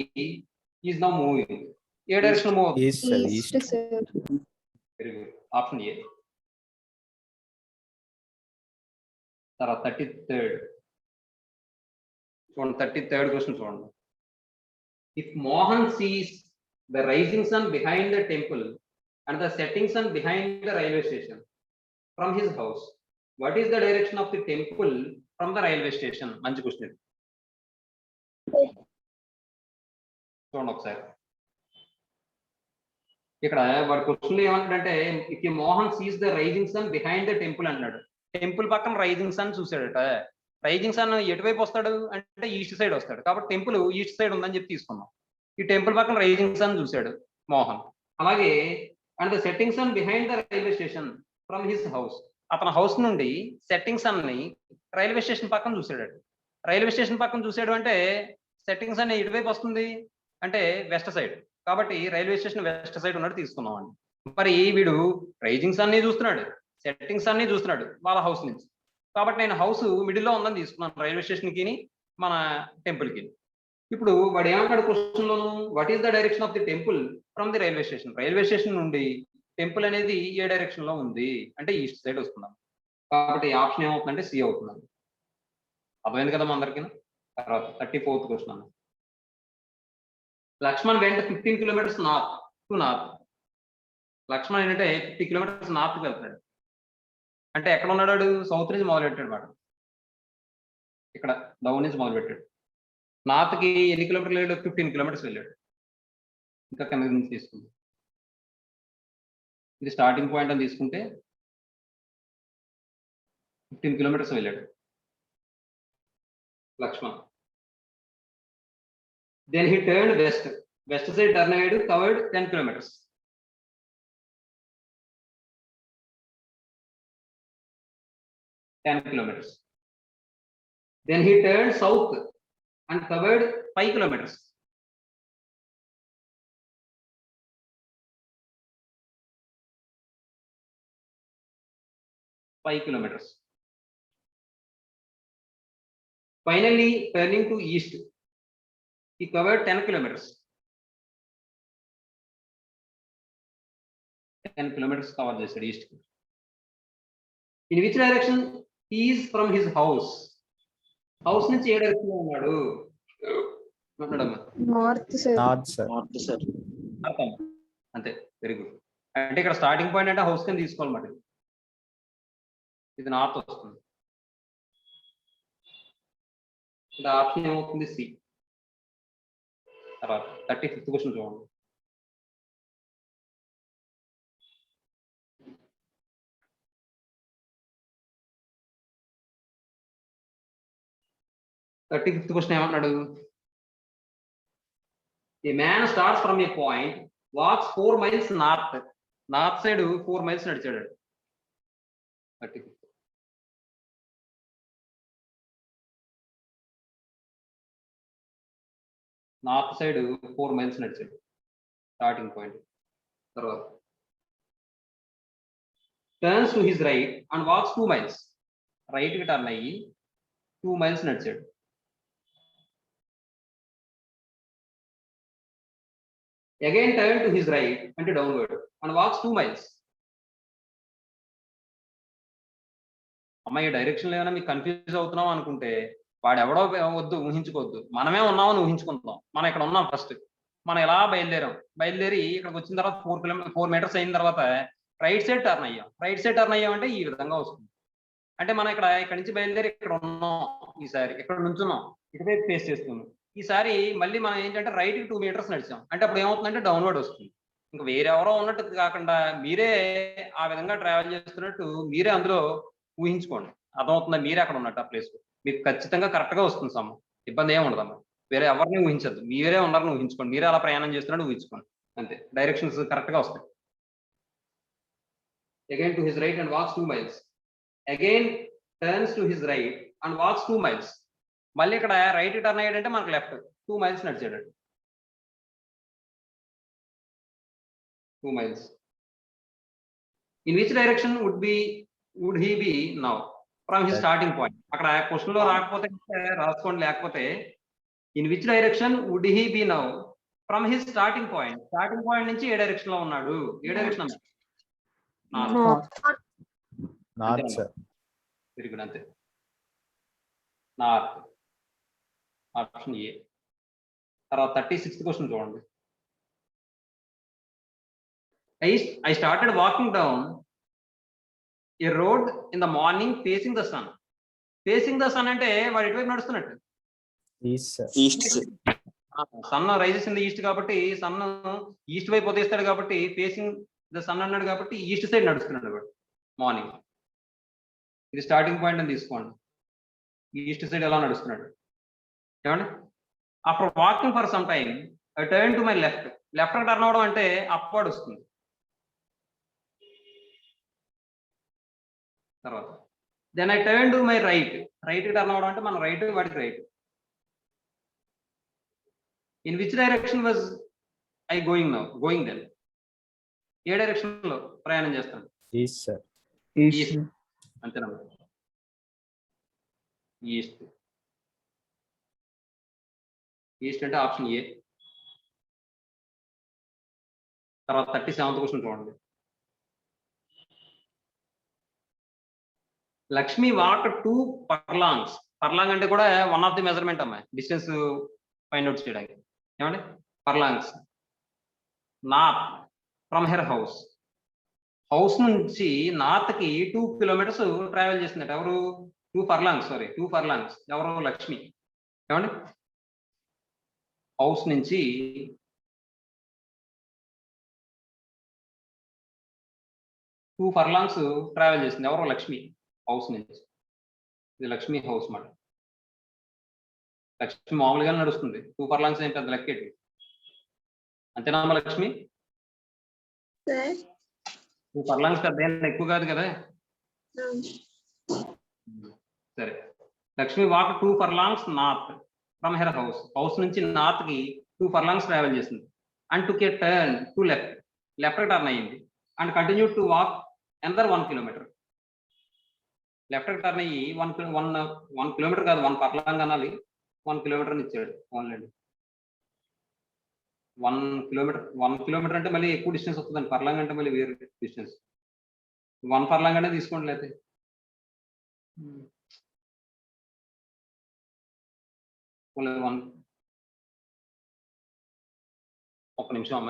is now moving? A direction move? East, sir. East. East, sir. Very good. Option A. తర్వాత 33rd చూడండి. 33rd question చూడండి. If Mohan sees the rising sun behind the temple and the setting sun behind the railway station from his house, what is the direction of the temple from the railway station? మంచి question. చూడండి ఒకసారి. ఇక్కడ వాడి question ఏమంటాడంటే if Mohan sees the rising sun behind the temple అన్నాడు. Temple పక్కన rising sun చూసాడట. Rising sun ఎటువైపు వస్తాడు అంటే ఈస్ట్ సైడ్ వస్తాడు. కాబట్టి టెంపుల్ ఈస్ట్ సైడ్ ఉందని చెప్పి తీసుకున్నాం. ఈ టెంపుల్ పక్కన రైజింగ్ సన్ చూశాడు మోహన్. అలాగే and the setting sun behind the railway station from his house. అతని హౌస్ నుండి సెట్టింగ్ సన్ ని రైల్వే స్టేషన్ పక్కన చూశాడు. రైల్వే స్టేషన్ పక్కన చూశాడు అంటే సెట్టింగ్ సన్ ఎటువైపు వస్తుంది అంటే వెస్ట్ సైడ్. కాబట్టి రైల్వే స్టేషన్ వెస్ట్ సైడ్ ఉన్నట్టు తీసుకున్నాం అండి. మరి వీడు రైజింగ్ సన్ ని చూస్తున్నాడు, సెట్టింగ్ సన్ ని చూస్తున్నాడు వాళ్ళ హౌస్ నుంచి. కాబట్టి నేను హౌస్ మిడిల్లో ఉందని తీసుకున్నాను రైల్వే స్టేషన్ కి మన టెంపుల్ కి. ఇప్పుడు వాడు ఏమంటాడు question loan, what is the direction of the temple from the railway station? Railway station నుండి టెంపుల్ అనేది ఏ డైరెక్షన్ లో ఉంది అంటే ఈస్ట్ సైడ్ వస్తున్నాం. కాబట్టి ఆప్షన్ ఏమవుతుందంటే సి అవుతుంది. అర్థమైంది కదా అందరికీ? తర్వాత 34th క్వశ్చన్ అన్న. లక్ష్మణ్ వెంట 15 kilometers north to north. Lakshman ఏంటంటే 50 kilometers నార్త్కి వెళ్తాడు. అంటే ఎక్కడ ఉన్నాడు? సౌత్ నుంచి మొదలు పెట్టాడు మాట. ఇక్కడ డౌన్ నుంచి మొదలు పెట్టాడు. నార్త్కి ఎన్ని కిలోమీటర్లు వెళ్ళాడు? 15 kilometers వెళ్ళాడు. ఇంకా కింద నుంచి తీసుకుంది. ఇది స్టార్టింగ్ పాయింట్ అని తీసుకుంటే 15 kilometers వెళ్ళాడు Lakshman. Then he turn west. West side turn అయ్యాడు, covered 10 kilometers. Then he turned south and covered 5 kilometers. 5 kilometers. Finally, turning to east, he covered 10 kilometers. 10 kilometers cover చేశాడు east. In which direction he is from his house? House నుంచి ఏ direction లో ఉన్నాడు అన్నాడమ్మా. North, sir. North, sir. North sir. అర్థం అంతే, very good. అంటే ఇక్కడ starting point అంటే హౌస్ కింద తీసుకోవాలన్నమాట. ఇది నార్త్ వస్తుంది. ఇది ఆప్షన్ ఏమవుతుంది? సి. తర్వాత 35th క్వశ్చన్ చూడండి. ఏమన్నాడు? A man starts from a point, walks 4 miles north. North side 4 miles నడిచాడు. 35th. నార్త్ సైడ్ 4 miles నడిచాడు స్టార్టింగ్ పాయింట్. తర్వాత turns to his right and walks 2 miles. Right కి టర్న్ అయ్యి 2 miles నడిచాడు. Again turn to his right and downward and walks 2 miles. అమ్మాయి direction ఏమైనా మీకు confuse అవుతున్నాం అనుకుంటే వాడు ఎవడో వద్దు, ఊహించుకోవద్దు. మనమే ఉన్నామని ఊహించుకుంటాం. మనం ఇక్కడ ఉన్నాం. ఫస్ట్ మనం ఎలా బయలుదేరి ఇక్కడికి వచ్చిన తర్వాత 4 meters అయిన తర్వాత రైట్ సైడ్ టర్న్ అయ్యాం. రైట్ సైడ్ టర్న్ అయ్యామంటే ఈ విధంగా వస్తుంది. అంటే మనం ఇక్కడ నుంచి బయలుదేరి ఇక్కడ ఉన్నాం. ఈసారి ఇక్కడ నుంచున్నాం, ఇటువైపు ఫేస్ చేస్తున్నాం. ఈసారి మళ్ళీ మనం ఏంటంటే రైట్ కి 2 meters నడిచాం. అంటే అప్పుడు ఏమవుతుందంటే డౌన్వర్డ్ వస్తుంది. ఇంకా వేరెవరో ఉన్నట్టు కాకుండా మీరే ఆ విధంగా ట్రావెల్ చేస్తున్నట్టు మీరే అందులో ఊహించుకోండి. అర్థమవుతుందా? మీరే అక్కడ ఉన్నట్టు ఆ ప్లేస్ మీకు ఖచ్చితంగా కరెక్ట్ గా వస్తుంది. ఇబ్బంది ఏమి ఉండదమ్మా. వేరే ఎవరిని ఊహించద్దు, మీరే ఉన్నారని ఊహించుకోండి. మీరే అలా ప్రయాణం చేస్తున్నట్టు ఊహించుకోండి. అంతే, డైరెక్షన్స్ కరెక్ట్ గా వస్తాయి. Again to his right and walks 2 miles. Again turns to his right and walks 2 miles. మళ్ళీ ఇక్కడ రైట్ టర్న్ అయ్యాడంటే మనకు లెఫ్ట్ 2 miles నడిచాడు. 2 miles. In which direction would he be now from his starting point? అక్కడ question లో రాకపోతే రాసుకోండి. లేకపోతే in which direction would he be now from his starting point? Starting point నుంచి ఏ డైరెక్షన్ లో ఉన్నాడు? ఏ direction? North, sir. Very good. అంతే, నార్త్. Option A. తర్వాత 36th క్వశ్చన్ చూడండి. I started walking down a road in the morning facing the sun. Facing the sun అంటే వాడు ఎటువైపు నడుస్తున్నట్టు? East, sir. East. Sun rises in the east కాబట్టి sun east వైపు ఉదయిస్తాడు కాబట్టి ఫేసింగ్ ద సన్ అన్నాడు కాబట్టి ఈస్ట్ సైడ్ నడుస్తున్నాడు వాడు మార్నింగ్. ఇది స్టార్టింగ్ పాయింట్ అని తీసుకోండి. ఈస్ట్ సైడ్ ఎలా నడుస్తున్నాడు ఏమండి? After walking for some time I turn to my left. Left turn అవడం అంటే అప్వర్డ్ వస్తుంది. తర్వాత then I turn to my right. Right turn అవడం అంటే మన రైట్, వాడికి right. In which direction was I going then? ఏ డైరెక్షన్ లో ప్రయాణం చేస్తాను? East, sir. ఈస్ట్. అంతేనమ్మా, ఈస్ట్. ఈస్ట్ అంటే ఆప్షన్ ఏ. తర్వాత 37th క్వశ్చన్ చూడండి. Lakshmi walk 2 furlongs. ఫర్లాంగ్ అంటే కూడా వన్ ఆఫ్ ది మెజర్మెంట్ అమ్మా, డిస్టెన్స్ ఫైండ్ అవుట్ చేయడానికి. ఏమండి? Furlongs. North from her house. House నుంచి నార్త్ కి 2 kilometers ట్రావెల్ చేసిందట. ఎవరు? 2 furlongs. ఎవరు? లక్ష్మి. ఏమండి? హౌస్ నుంచి 2 furlongs ట్రావెల్ చేసింది. ఎవరు? లక్ష్మి. హౌస్ నుంచి. ఇది లక్ష్మి హౌస్ మాట. లక్ష్మి మామూలుగా నడుస్తుంది. 2 furlongs ఏం పెద్ద లెక్కేటి. అంతేనా లక్ష్మి? 2 furlongs పెద్ద ఎక్కువ కాదు కదా. సరే, Lakshmi walk 2 furlongs north from her house. House నుంచి నార్త్ కి 2 furlongs ట్రావెల్ చేసింది. And took a turn to left. Left turn అయ్యింది. అండ్ continue to walk another 1 kilometer. Left turn అయ్యి 1 కిలోమీటర్ కాదు 1 ఫర్లాంగ్ అనాలి 1 కిలోమీటర్ అని ఇచ్చాడు ఓన్లీ 1 కిలోమీటర్ అంటే మళ్ళీ ఎక్కువ డిస్టెన్స్ వస్తుందండి ఫర్లాంగ్ అంటే మళ్ళీ వేరే డిస్టెన్స్ 1 ఫర్లాంగ్ అనే తీసుకోండి లేకపోతే ఒక్క నిమిషం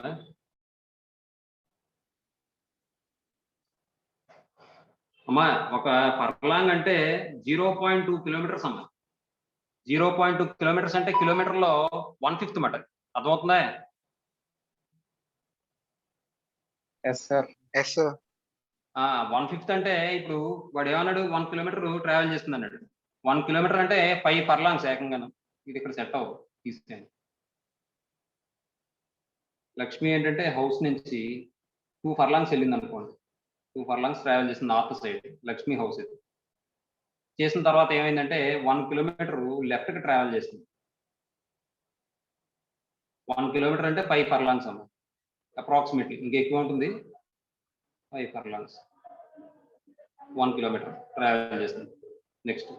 అమ్మ ఒక ఫర్లాంగ్ అంటే 0.2 కిలోమీటర్స్ అమ్మ 0.2 కిలోమీటర్స్ అంటే కిలోమీటర్లో 1/5 మాట అర్థమవుతుందా ఎస్ సార్ 1/5 అంటే ఇప్పుడు వాడు ఏమన్నాడు 1 కిలోమీటర్ ట్రావెల్ చేస్తుంది అన్నాడు 1 కిలోమీటర్ అంటే 5 ఫర్లాంగ్స్ ఏకంగాను ఇది ఇక్కడ సెట్ అవ్వదు తీసుకెళ్ళి లక్ష్మి ఏంటంటే హౌస్ నుంచి 2 ఫర్లాంగ్స్ వెళ్ళింది అనుకోండి 2 ఫర్లాంగ్స్ ట్రావెల్ చేసింది నార్త్ సైడ్ లక్ష్మి హౌస్ ఇది చేసిన తర్వాత ఏమైందంటే 1 కిలోమీటర్ లెఫ్ట్కి ట్రావెల్ చేసింది 1 కిలోమీటర్ అంటే 5 ఫర్లాంగ్స్ అమ్మ అప్రాక్సిమేట్లీ ఇంకా ఎక్కువ ఉంటుంది 5 ఫర్లాంగ్స్ 1 కిలోమీటర్ ట్రావెల్ చేస్తుంది next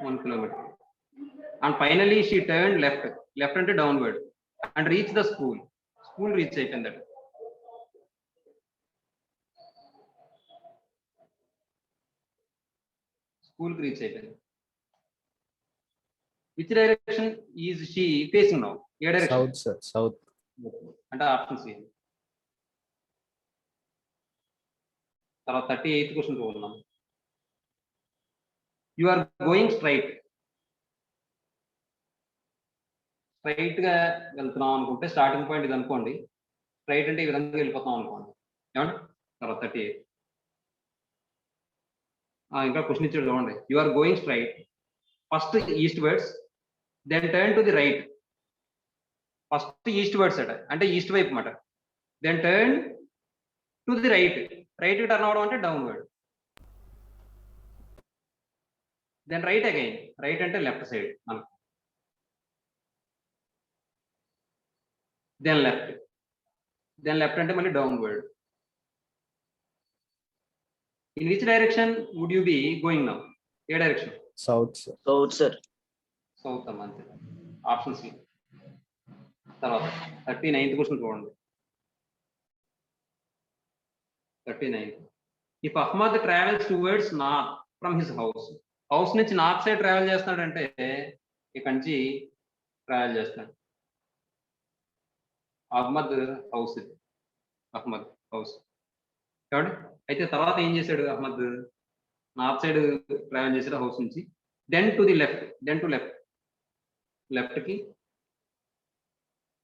1 kilometre and finally she turn left అంటే downward and reach the school reach అయిపోయింది స్కూల్కి రీచ్ అయిపోయింది which direction is she facing now ఏ డైరెక్షన్ సౌత్ సార్ సౌత్ అంటే ఆప్షన్ సి తర్వాత 38th క్వశ్చన్ చూద్దాం you are going straight గా వెళ్తున్నాం అనుకుంటే స్టార్టింగ్ పాయింట్ ఇది అనుకోండి స్ట్రైట్ అంటే ఈ విధంగా వెళ్ళిపోతాం అనుకోండి ఏమండి తర్వాత 38 ఇంకా క్వశ్చన్ ఇచ్చాడు చూడండి you are going straight first eastwards then turn to the right first eastwards అంటే ఈస్ట్ వైపు మాట then turn to the right turn అవడం అంటే downward then right again right అంటే లెఫ్ట్ సైడ్ మనకు దెన్ లెఫ్ట్ అంటే మళ్ళీ downward in which direction would you be going now ఏ డైరెక్షన్ సౌత్ సార్ సౌత్ అమ్మ అంతే ఆప్షన్ సి తర్వాత 39th క్వశ్చన్ చూడండి 39 if Ahmed travels towards north from his house నుంచి నార్త్ సైడ్ ట్రావెల్ చేస్తున్నాడంటే ఇక్కడి నుంచి ట్రావెల్ చేస్తున్నాడు అహ్మద్ హౌస్ కాబట్టి అయితే తర్వాత ఏం చేశాడు అహ్మద్ నార్త్ సైడ్ ట్రావెల్ చేశాడు హౌస్ నుంచి దెన్ టు లెఫ్ట్కి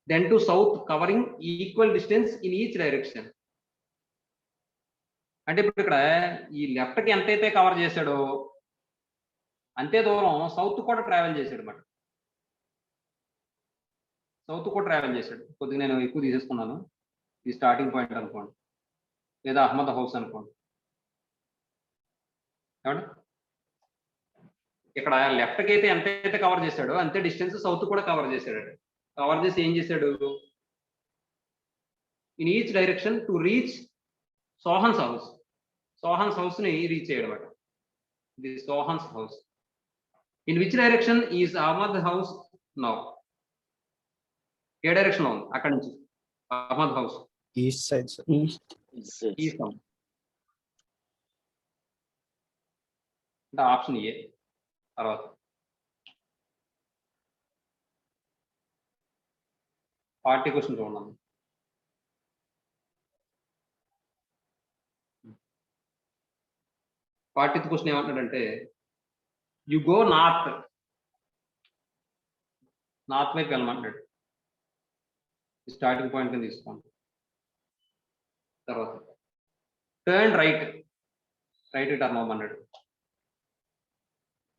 then to south covering equal distance in each direction అంటే ఇప్పుడు ఇక్కడ ఈ లెఫ్ట్కి ఎంతైతే కవర్ చేశాడో అంతే దూరం సౌత్ కూడా ట్రావెల్ చేశాడు అన్నమాట కొద్దిగా నేను ఎక్కువ తీసేసుకున్నాను ఇది స్టార్టింగ్ పాయింట్ అనుకోండి లేదా అహ్మద్ హౌస్ అనుకోండి ఏమండి ఇక్కడ లెఫ్ట్కి అయితే ఎంతైతే కవర్ చేశాడో అంతే డిస్టెన్స్ సౌత్ కూడా కవర్ చేశాడు కవర్ చేసి ఏం చేశాడు in each direction to reach Sohan's house ని రీచ్ చేయడం అనమాట the Sohan's house in which direction is Ahmed house now ఏ డైరెక్షన్ ఉంది అక్కడి నుంచి Ahmed house east side sir east అంటే ఆప్షన్ ఏ తర్వాత 40 క్వశ్చన్ చూడండి 40th క్వశ్చన్ ఏమంటాడంటే యు గో నార్త్ వైపు వెళ్ళమంటాడు స్టార్టింగ్ పాయింట్ కింద తీసుకోండి తర్వాత టర్న్ రైట్ టర్న్ అవ్వమన్నాడు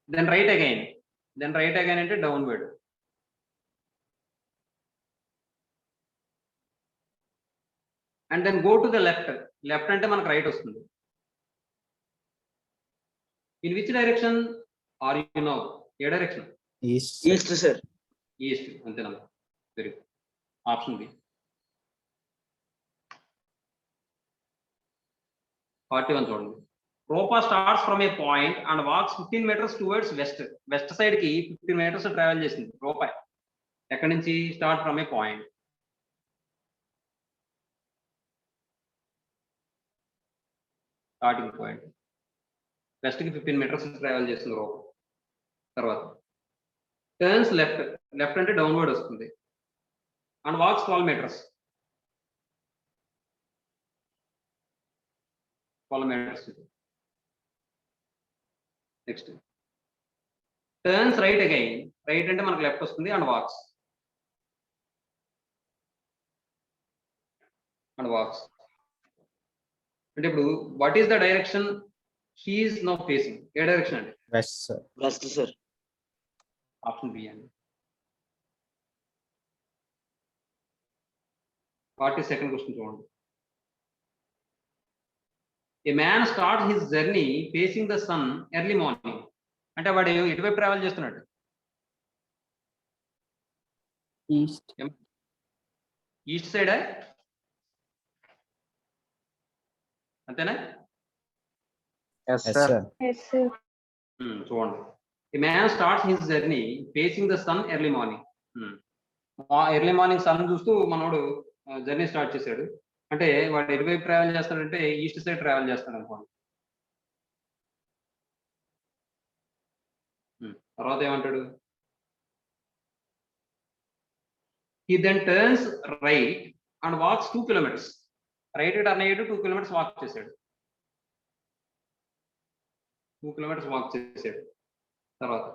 దెన్ రైట్ అగైన్ అంటే downward and then go to the left అంటే మనకు రైట్ వస్తుంది in which direction are you now ఏ డైరెక్షన్ ఈస్ట్ సార్ ఈస్ట్ అంతేనమ్మా వెరీ గుడ్ ఆప్షన్ బి 41 చూడండి Ropa starts from a point and walks 15 meters towards west. West side ki 15 meters travel చేసింది Ropa. ఎక్కడి నుంచి start from a point. Starting point. West కి 15 meters travel చేసింది Ropa. తర్వాత turns left. Left అంటే downward వస్తుంది. And walks 12 meters. 12 meters. Next. Turns right again. Right అంటే మనకు left వస్తుంది and walks. And walks. అంటే ఇప్పుడు what is the direction she is now facing? ఏ డైరెక్షన్ అండి? West, sir. West, sir. Option B అండి. 42nd క్వశ్చన్ చూడండి. A man starts his journey facing the sun early morning. అంటే వాడు ఎటువైపు travel చేస్తున్నాడు? ఈస్ట్. ఈస్ట్ సైడా? అంతేనా? Yes, sir. Yes, sir. చూడండి. A man starts his journey facing the sun early morning. Early morning sun చూస్తూ మనోడు జర్నీ స్టార్ట్ చేశాడు. అంటే వాడు ఎటువైపు ట్రావెల్ చేస్తాడంటే ఈస్ట్ సైడ్ ట్రావెల్ చేస్తాడు అనుకోండి. తర్వాత ఏమంటాడు? He then turns right and walks 2 kilometers. Right turn అయ్యాడు, 2 kilometers వాక్ చేశాడు. 2 kilometers వాక్ చేశాడు. తర్వాత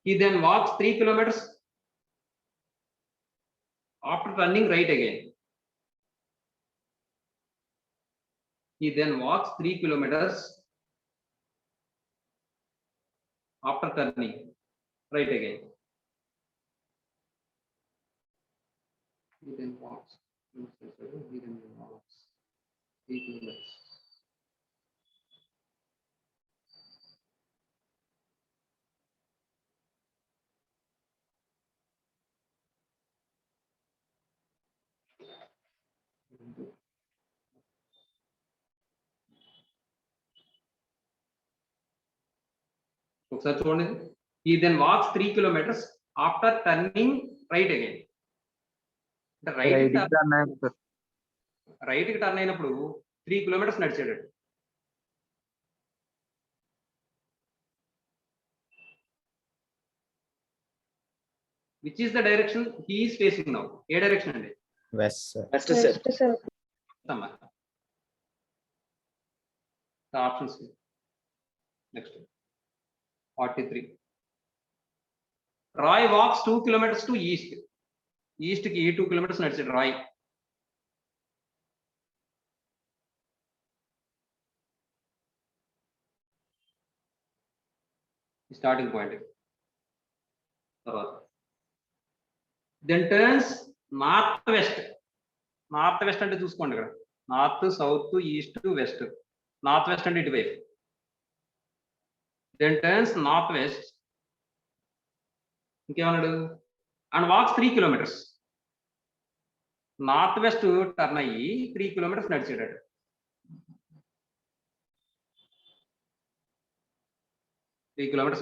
he then walks 3 kilometers after turning right again. He then walks 3 kilometers after turning right again. He then walks 3 kilometers. ఒకసారి చూడండి. He then walks 3 kilometers after turning right again. అంటే right కి turn అయినప్పుడు 3 kilometers నడిచాడు. Which is the direction he is facing now? ఏ direction అండి? West, sir. West, sir. Options. Next 43. Roy walks 2 kilometers to east. East కి 2 kilometers నడిచాడు రాయ్. Starting point. తర్వాత then turns north west. North west అంటే చూసుకోండి ఇక్కడ north, south, east, west. North west అంటే ఇటువైపు. Then turns north west. ఇంకేమన్నాడు? And walks 3 kilometers. North west turn అయ్యి 3 kilometers నడిచాడు.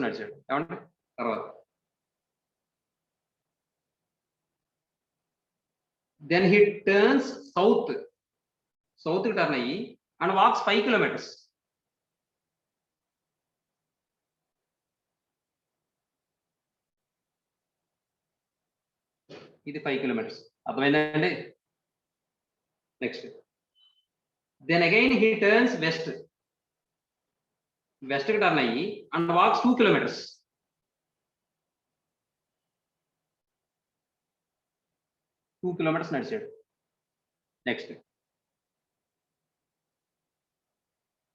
నడిచాడు ఏమంటే తర్వాత then he turns south. South కి టర్న్ అయ్యి అండ్ వాక్స్ 5 kilometers. ఇది 5 kilometers. అర్థమైందండి? Next then again he turns west. West కి టర్న్ అయ్యి అండ్ వాక్స్ 2 kilometers. నడిచాడు. Next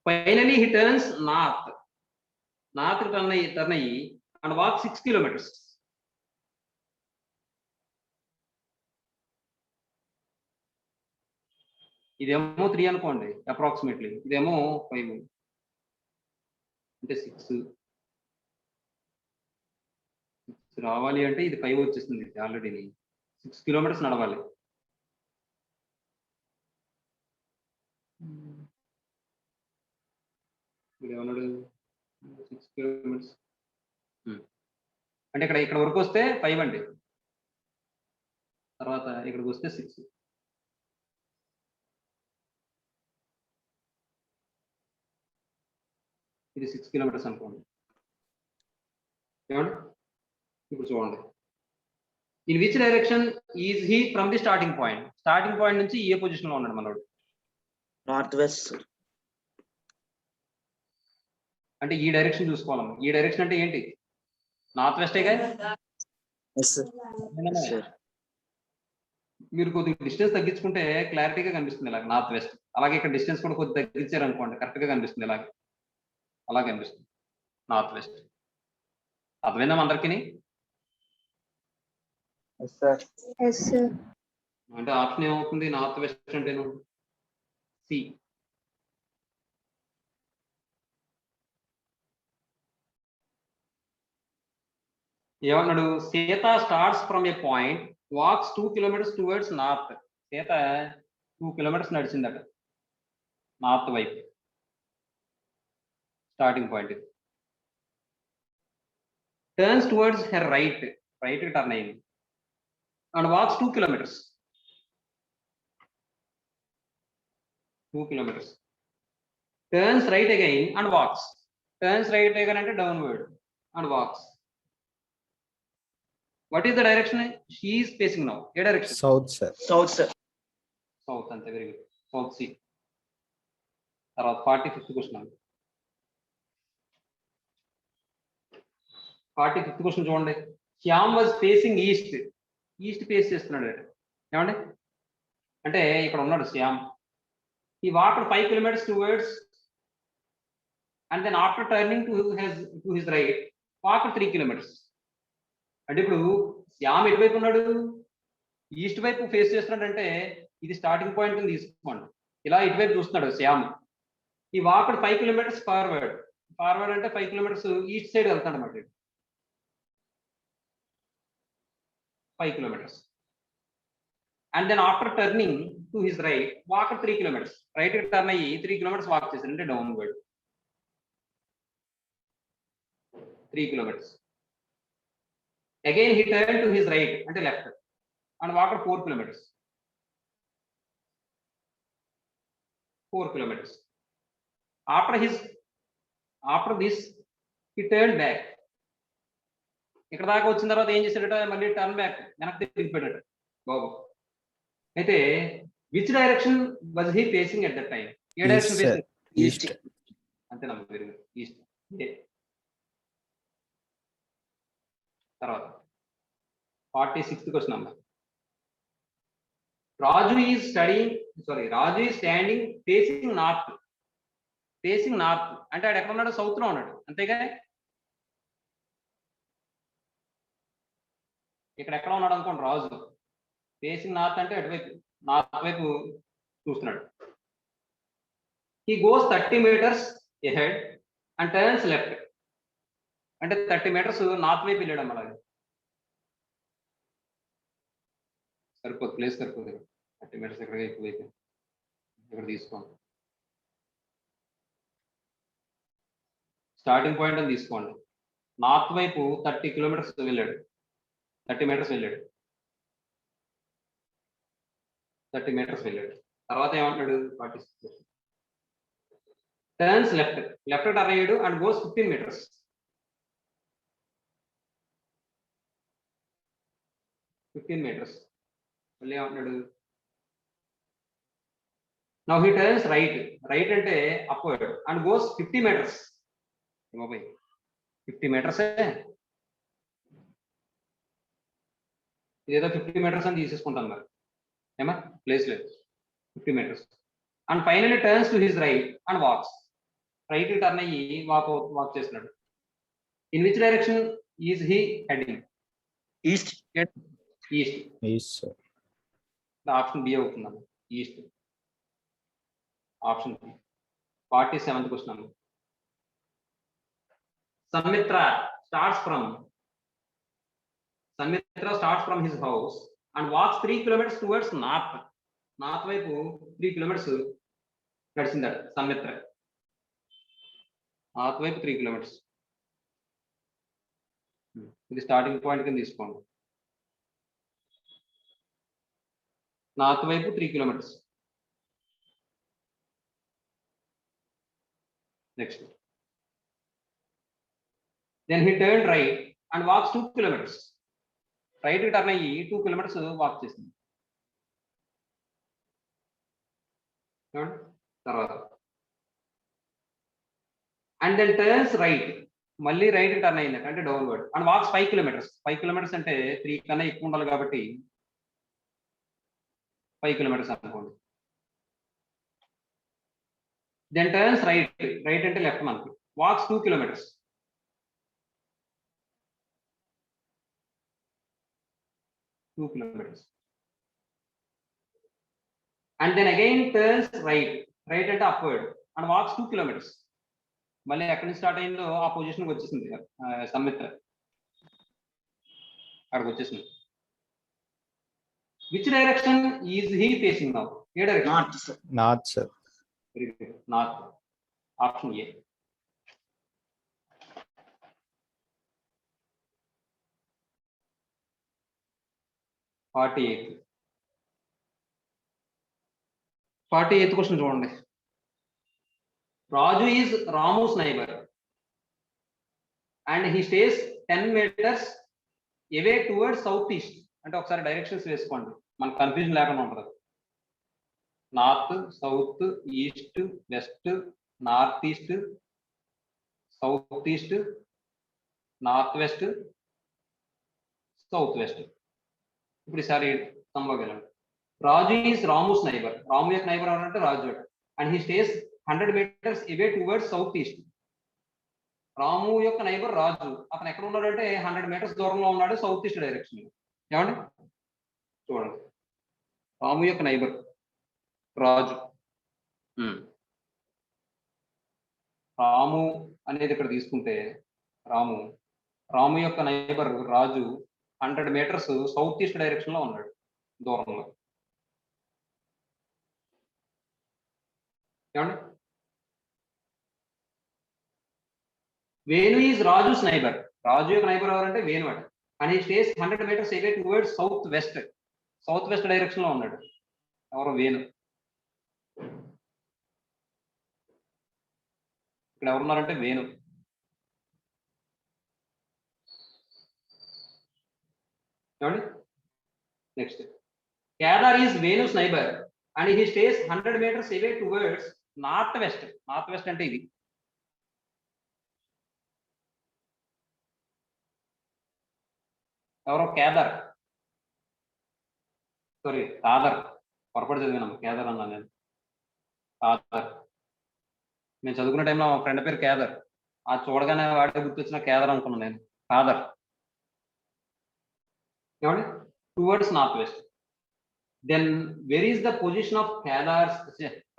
finally he turns north. North కి టర్న్ అయ్యి అండ్ వాక్ 6 kilometers. ఇదేమో 3 అనుకోండి అప్రాక్సిమేట్లీ. ఇదేమో 5 అంటే 6 రావాలి అంటే ఇది 5 వచ్చేస్తుంది. ఆల్రెడీ 6 kilometers నడవాలి. ఇక్కడ ఏమన్నాడు 6 కిలోమీటర్స్ అంటే ఇక్కడ వరకు వస్తే 5 అండి, తర్వాత ఇక్కడికి వస్తే 6. ఇది 6 కిలోమీటర్స్ అనుకోండి. ఏమండి ఇప్పుడు చూడండి, in which direction is he from the starting point? Starting point నుంచి ఏ పొజిషన్ లో ఉన్నాడు మనోడు? North west sir. అంటే ఈ డైరెక్షన్ చూసుకోవాలమ్మా. ఈ డైరెక్షన్ అంటే ఏంటి? నార్త్ వెస్టేగా. Yes sir. సార్ మీరు కొద్దిగా డిస్టెన్స్ తగ్గించుకుంటే క్లారిటీగా కనిపిస్తుంది ఇలాగ నార్త్ వెస్ట్. అలాగే ఇక్కడ డిస్టెన్స్ కూడా కొద్దిగా తగ్గించారు అనుకోండి, కరెక్ట్ గా కనిపిస్తుంది ఇలాగ, అలా కనిపిస్తుంది నార్త్ వెస్ట్. అర్థమైందా అందరికీ? Yes sir. Yes, sir. అంటే ఆప్షన్ ఏమవుతుంది నార్త్ వెస్ట్ అంటే? సి. ఏమన్నాడు? Sita starts from a point, walks 2 kilometers towards north. Sita 2 kilometers నడిచిందట నార్త్ వైపు, starting point. Turns towards her right, right కి టర్న్ అయింది, and walks 2 kilometers. 2 kilometers. Turns right again and walks. Turns right again అంటే downward and walks. What is the direction she is facing now? A direction? South sir. South sir. South అంతే, very good. South C. తర్వాత 45th question. 45th question చూడండి. Shyam was facing east. East face చేస్తున్నాడు ఏమండి? అంటే ఇక్కడ ఉన్నాడు Shyam. He walked 5 kilometers towards, and then after turning to his right, walked 3 kilometers. అంటే ఇప్పుడు శ్యామ్ ఎటువైపు ఉన్నాడు? ఈస్ట్ వైపు ఫేస్ చేస్తున్నాడు. అంటే ఇది స్టార్టింగ్ పాయింట్ తీసుకోండి, ఇలా ఇటువైపు చూస్తున్నాడు శ్యామ్. ఈ వాక్డ్ 5 kilometers ఫార్వర్డ్. ఫార్వర్డ్ అంటే 5 kilometers ఈస్ట్ సైడ్ వెళ్తాడు అన్నమాట. 5 kilometers. And then after turning to his right, walk 3 kilometers. Right కి టర్న్ అయ్యి 3 kilometers వాక్ చేశారు, అంటే downward 3 kilometers. Again he turned to his right, అంటే left, and walked 4 kilometers. 4 kilometers. After this he turned back. ఇక్కడ దాకా వచ్చిన తర్వాత ఏం చేశాడట? మళ్ళీ టర్న్ బ్యాక్, వెనక్కి తిరిగిపోయాడట బాబు. అయితే which direction was he facing at that time? ఏ డైరెక్షన్ ఫేసింగ్? ఈస్ట్. అంతేనా? Very good, east. తర్వాత 46th క్వశ్చన్ అమ్మా. Raju is standing facing north. Facing north అంటే ఆడు ఎక్కడ ఉన్నాడు? సౌత్ లో ఉన్నాడు, అంతేగా? ఇక్కడ ఎక్కడ ఉన్నాడు అనుకోండి రాజు. ఫేసింగ్ నార్త్ అంటే అటువైపు, నార్త్ వైపు చూస్తున్నాడు. He goes 30 meters ahead and turns left. అంటే 30 meters నార్త్ వైపు వెళ్ళాడు. అలాగే సరిపోదు, ప్లేస్ సరిపోదు. 30 meters ఎక్కడ ఎక్కువ వైపు ఇక్కడ తీసుకోండి. స్టార్టింగ్ పాయింట్ అని తీసుకోండి. నార్త్ వైపు 30 kilometers వెళ్ళాడు, 30 meters వెళ్ళాడు, 30 meters వెళ్ళాడు. తర్వాత ఏమంటాడు? టర్న్స్ లెఫ్ట్ టర్న్ అయ్యాడు అండ్ గోస్ 15 meters. 15 meters మళ్ళీ ఏమంటాడు? నౌ హీ టర్న్స్ రైట్ అంటే upward and goes 50 meters. 50 meters ఇదేదో 50 meters అని తీసేసుకుంటాం మరి, ఏమా? ప్లేస్ లేదు, 50 meters. And finally turns to his right and walks. Right turn అయ్యి వాక్ చేస్తున్నాడు. In which direction is he heading? East. East. Option B అవుతుందమ్మా, east. Option B. 47th question అమ్మా. Samitra starts from his house and walks 3 kilometers towards north. North వైపు 3 kilometers నడిచిందట సమ్మిత్ర. North వైపు 3 kilometres. ఇది starting point కింద తీసుకోండి. North వైపు 3 kilometres. Next then he turn right and walks 2 kilometres. Right turn అయ్యి 2 kilometres walk చేసింది. తర్వాత అండ్ దెన్ టర్న్స్ రైట్, మళ్ళీ రైట్ టర్న్ అయింది అంటే downward and walks 5 kilometres. 5 kilometres అంటే 3 కన్నా ఎక్కువ ఉండాలి కాబట్టి 5 కిలోమీటర్స్ అనుకోండి. దెన్ టర్న్స్ రైట్, రైట్ అంటే లెఫ్ట్ మనకి, walks 2 kilometres. And then again turns right, right అంటే upward and walks 2 kilometers. మళ్ళీ ఎక్కడి నుంచి స్టార్ట్ అయిందో ఆ పొజిషన్కి వచ్చేసింది సమ్మిత్ర, అక్కడికి వచ్చేసింది. Which direction is he facing now? ఏ direction? North sir. North sir. Very good, north. Option A. Forty eighth question చూడండి. Raju is Ramu's neighbour and he stays 10 meters away towards south east. అంటే ఒకసారి డైరెక్షన్స్ వేసుకోండి, మనకు కన్ఫ్యూజన్ లేకుండా ఉంటుంది. North, south, east, west, north east, south east, north west, south west. ఇప్పుడు ఈసారి సంభవగలం. Raju is Ramu's neighbour. రాము యొక్క నైబర్ ఎవరంటే రాజు. And he stays 100 meters away towards south east. Ramu యొక్క నైబర్ రాజు, అతను ఎక్కడ ఉన్నాడంటే 100 meters దూరంలో ఉన్నాడు, సౌత్ ఈస్ట్ డైరెక్షన్. ఏమండి చూడండి, రాము యొక్క నైబర్ రాజు. రాము అనేది ఇక్కడ తీసుకుంటే రాము యొక్క నైబర్ రాజు 100 meters సౌత్ ఈస్ట్ డైరెక్షన్ లో ఉన్నాడు, దూరంలో. ఏమండి వేణు ఈజ్ రాజుస్ నైబర్. రాజు యొక్క నైబర్ ఎవరంటే వేణు అట. And he stays 100 meters away towards south west direction లో ఉన్నాడు. ఎవరు? వేణు. ఇక్కడ ఎవరున్నారంటే వేణు. ఏమండి next, Kedar is Venus neighbour and he stays 100 meters away towards north west అంటే ఇది. ఎవరో కేదార్, సారీ కాదర్, పొరపాటు చదివినాము, కేదార్ అన్నా నేను. కాదర్, నేను చదువుకునే టైంలో మా ఫ్రెండ్ పేరు కేదార్, ఆ చూడగానే వాడే గుర్తొచ్చిన కేదార్ అనుకున్నాను నేను. కాదర్. ఏమండి towards north west. Then where is the position of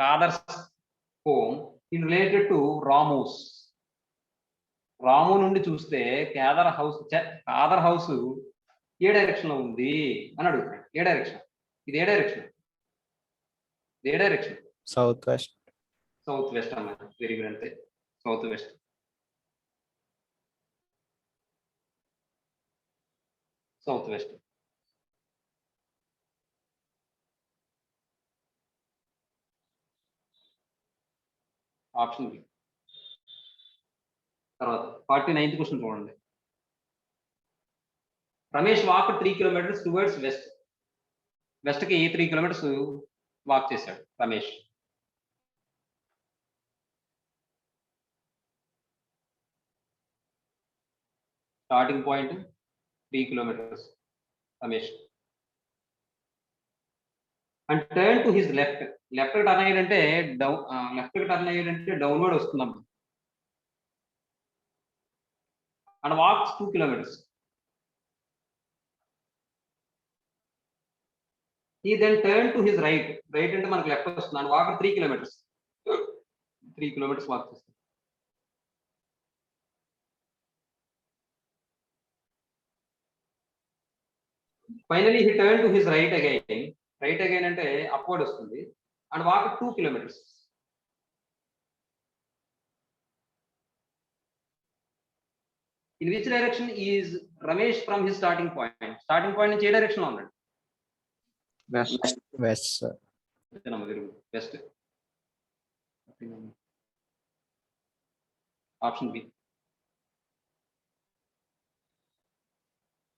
Kadar's home in related to Ramu's? Ramu నుండి చూస్తే కాదర్ హౌస్ ఏ డైరెక్షన్ లో ఉంది అని అడుగుతాడు. ఏ డైరెక్షన్? ఇది ఏ డైరెక్షన్? సౌత్ వెస్ట్ అన్న. వెరీ గుడ్, అంతే, సౌత్ వెస్ట్. Option B. తర్వాత 49th క్వశ్చన్ చూడండి. Ramesh walk 3 kilometers towards west కి 3 kilometers వాక్ చేశాడు Ramesh. Starting point 3 kilometers Ramesh. And turn to his left turn అయ్యాడంటే డౌన్వర్డ్ వస్తుందమ్మా. And walks 2 kilometers. He then turned to his right అంటే మనకు left వస్తుంది. And walk 3 kilometers. 3 kilometers walk చేస్తాడు. Finally he turned to his right again అంటే upward వస్తుంది. And walk 2 kilometers. In which direction is Ramesh from his starting point? Starting point నుంచి ఏ direction లో ఉన్నాడు? West. West, sir. West. Option B.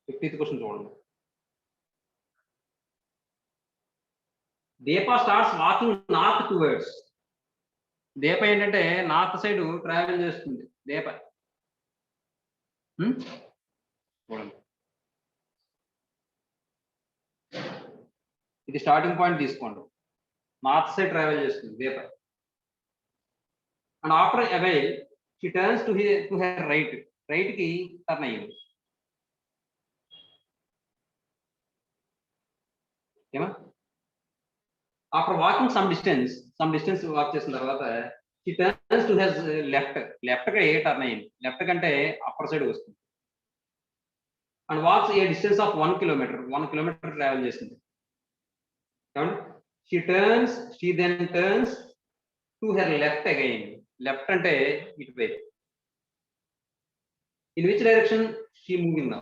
50th question చూడండి. Deepa starts walking north towards. దీప ఏంటంటే north side travel చేస్తుంది. దీప చూడండి, ఇది starting point తీసుకోండి. నార్త్ సైడ్ ట్రావెల్ చేస్తుంది Deepa. And after a while she turns to her right. Right కి turn అయ్యింది. ఏమా? After walking some distance walk చేసిన తర్వాత she turns to his left కి టర్న్ అయ్యింది. లెఫ్ట్ కంటే అప్పర్ సైడ్ వస్తుంది. And walks a distance of 1 kilometre travel చేసింది. She then turns to her left again. Left అంటే ఇటువైపు. In which direction she moving?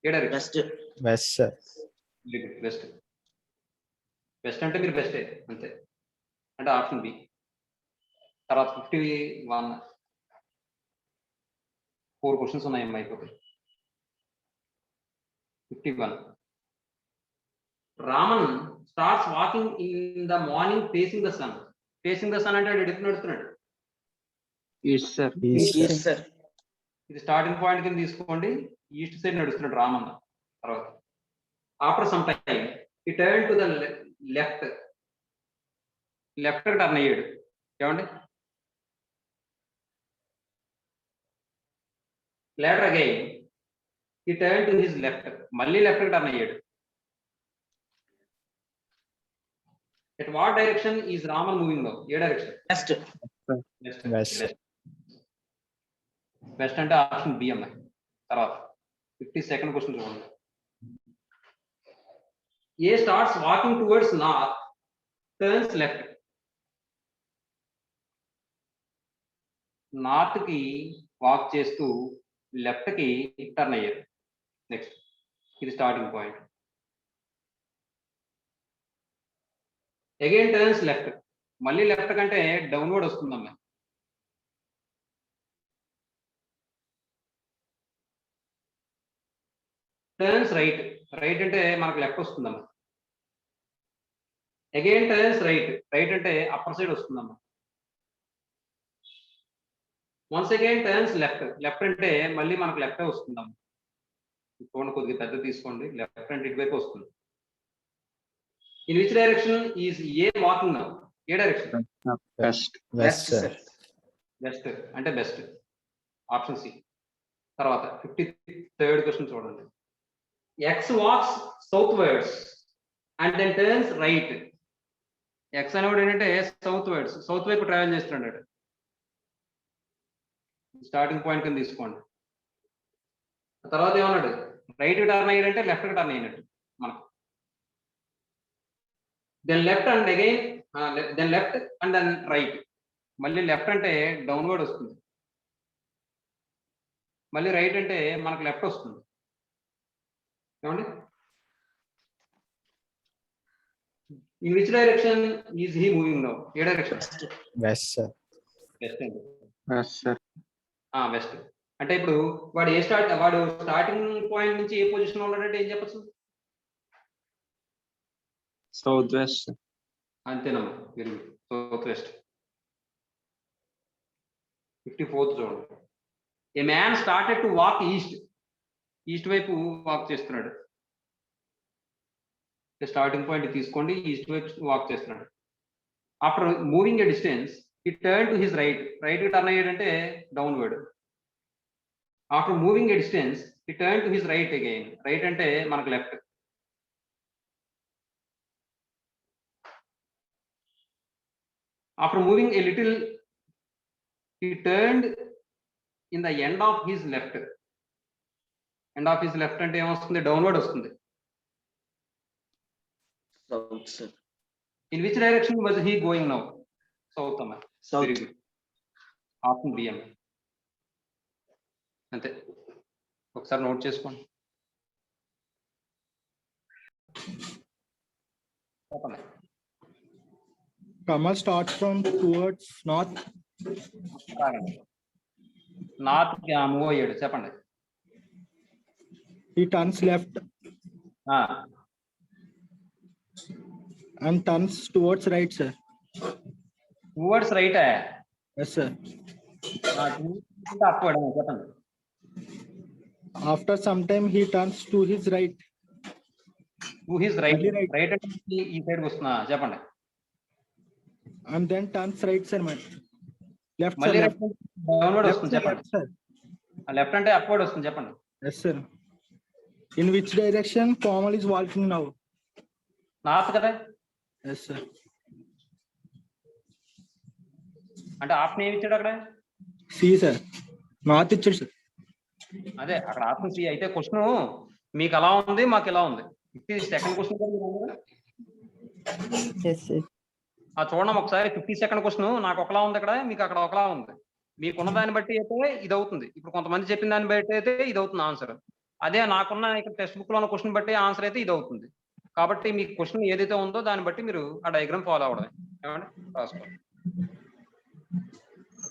ఏ direction? West. West, sir. West. West అంటే మీరు బెస్టే అంతే, అంటే ఆప్షన్ బి. తర్వాత 51 4 క్వశ్చన్స్ ఉన్నాయమ్మా, అయిపోతాయి. 51. Raman starts walking in the morning facing the sun. Facing the sun అంటే ఎడుపు నడుస్తున్నాడు. East, sir. East, sir. East, sir. ఇది స్టార్టింగ్ పాయింట్ కింద తీసుకోండి. ఈస్ట్ సైడ్ నడుస్తున్నాడు రామన్. తర్వాత after some time he turn to the left turn అయ్యాడు. ఏమండి? Later again he turn to his left. మళ్ళీ లెఫ్ట్ టర్న్ అయ్యాడు. At what direction is Raman moving now? ఏ డైరెక్షన్? West. West. వెస్ట్ అంటే ఆప్షన్ బి అమ్మాయి. తర్వాత 52nd క్వశ్చన్ చూడండి. A starts walking towards north, turns left. North కి walk చేస్తూ left కి టర్న్ అయ్యారు. నెక్స్ట్ ఇది starting point. Again turns left. మళ్ళీ లెఫ్ట్ కంటే డౌన్వర్డ్ వస్తుందమ్మా. Turns right. రైట్ అంటే మనకు లెఫ్ట్ వస్తుందమ్మా. అగైన్ టర్న్స్ రైట్ అంటే అప్పర్ సైడ్ వస్తుందమ్మా. వన్స్ అగైన్ టర్న్స్ లెఫ్ట్ అంటే మళ్ళీ మనకు లెఫ్ట్ వస్తుందమ్మా. చూడండి, కొద్దిగా పెద్ద తీసుకోండి. లెఫ్ట్ అంటే ఇటువైపు వస్తుంది. In which direction is A walking now? ఏ direction? West. West, sir. West అంటే బెస్ట్, ఆప్షన్ సి. తర్వాత 53rd క్వశ్చన్ చూడండి. X walks southwards and then turns right. X అనేవాడు ఏంటంటే సౌత్ వైపు ట్రావెల్ చేస్తున్నాడు. స్టార్టింగ్ పాయింట్ కింద తీసుకోండి. తర్వాత ఏమన్నాడు? రైట్ టర్న్ అయ్యాడంటే లెఫ్ట్ టర్న్ అయినట్టు మనకు. Then left and again then left and then right. మళ్ళీ లెఫ్ట్ అంటే డౌన్వర్డ్ వస్తుంది. మళ్ళీ రైట్ అంటే మనకు లెఫ్ట్ వస్తుంది. ఏమండి? In which direction is he moving now? ఏ డైరెక్షన్? West, sir. వెస్ట్ అండి. West, sir. వెస్ట్ అంటే ఇప్పుడు వాడు స్టార్టింగ్ పాయింట్ నుంచి ఏ పొజిషన్ లో ఉన్నాడంటే ఏం చెప్పచ్చు? Southwest. అంతేనమ్మా, very good. South west. 54th చూడండి. A man started to walk east వైపు వాక్ చేస్తున్నాడు. స్టార్టింగ్ పాయింట్ తీసుకోండి, ఈస్ట్ వైపు వాక్ చేస్తున్నాడు. After moving a distance he turn to his right turn అయ్యాడంటే downward. After moving a distance he turn to his right again. Right అంటే మనకు left. After moving a little he turned in the end of his left. End of his left అంటే ఏమొస్తుంది? Downward వస్తుంది. South, sir. In which direction was he going now? South అమ్మా. South. Very good. Option B అమ్మా. అంతే. ఒకసారి note చేసుకోండి. చెప్పండి. Kamal starts from towards north. North move అయ్యాడు, చెప్పండి. He turns left and turns towards right, sir. Towards right. Yes, sir. Upward చెప్పండి. After some time, he turns to his right. To his right. మళ్ళీ right. Right అంటే ఈ side వస్తున్నా, చెప్పండి. And then turns right, sir. Left, sir. మళ్ళీ Left, downward left, వస్తుంది, sir, చెప్పండి. left, sir. Left అంటే అప్వర్డ్ వస్తుంది, చెప్పండి. Yes, sir. In which direction Kamal is walking now? North కదా. Yes, sir. అంటే ఆప్షన్ ఏమి ఇచ్చాడు అక్కడ? See, sir. North ఇచ్చాడు, sir. అదే అక్కడ ఆప్షన్ సి. అయితే క్వశ్చన్ మీకు ఎలా ఉంది, మాకు ఎలా ఉంది? Second question Yes, sir. చూడడం ఒకసారి. 52nd క్వశ్చన్ నాకు ఒకలా ఉంది అక్కడ, మీకు అక్కడ ఒకలా ఉంది. మీకున్న దాన్ని బట్టి అయితే ఇది అవుతుంది. ఇప్పుడు కొంతమంది చెప్పిన దాన్ని బట్టి అయితే ఇది అవుతుంది ఆన్సర్. అదే నాకున్న ఇక్కడ టెక్స్ట్ బుక్ లో ఉన్న క్వశ్చన్ బట్టి ఆన్సర్ అయితే ఇది అవుతుంది. కాబట్టి మీకు క్వశ్చన్ ఏదైతే ఉందో దాన్ని బట్టి మీరు ఆ డయాగ్రామ్ ఫాలో అవ్వడమే. ఏమండి రాసుకోండి.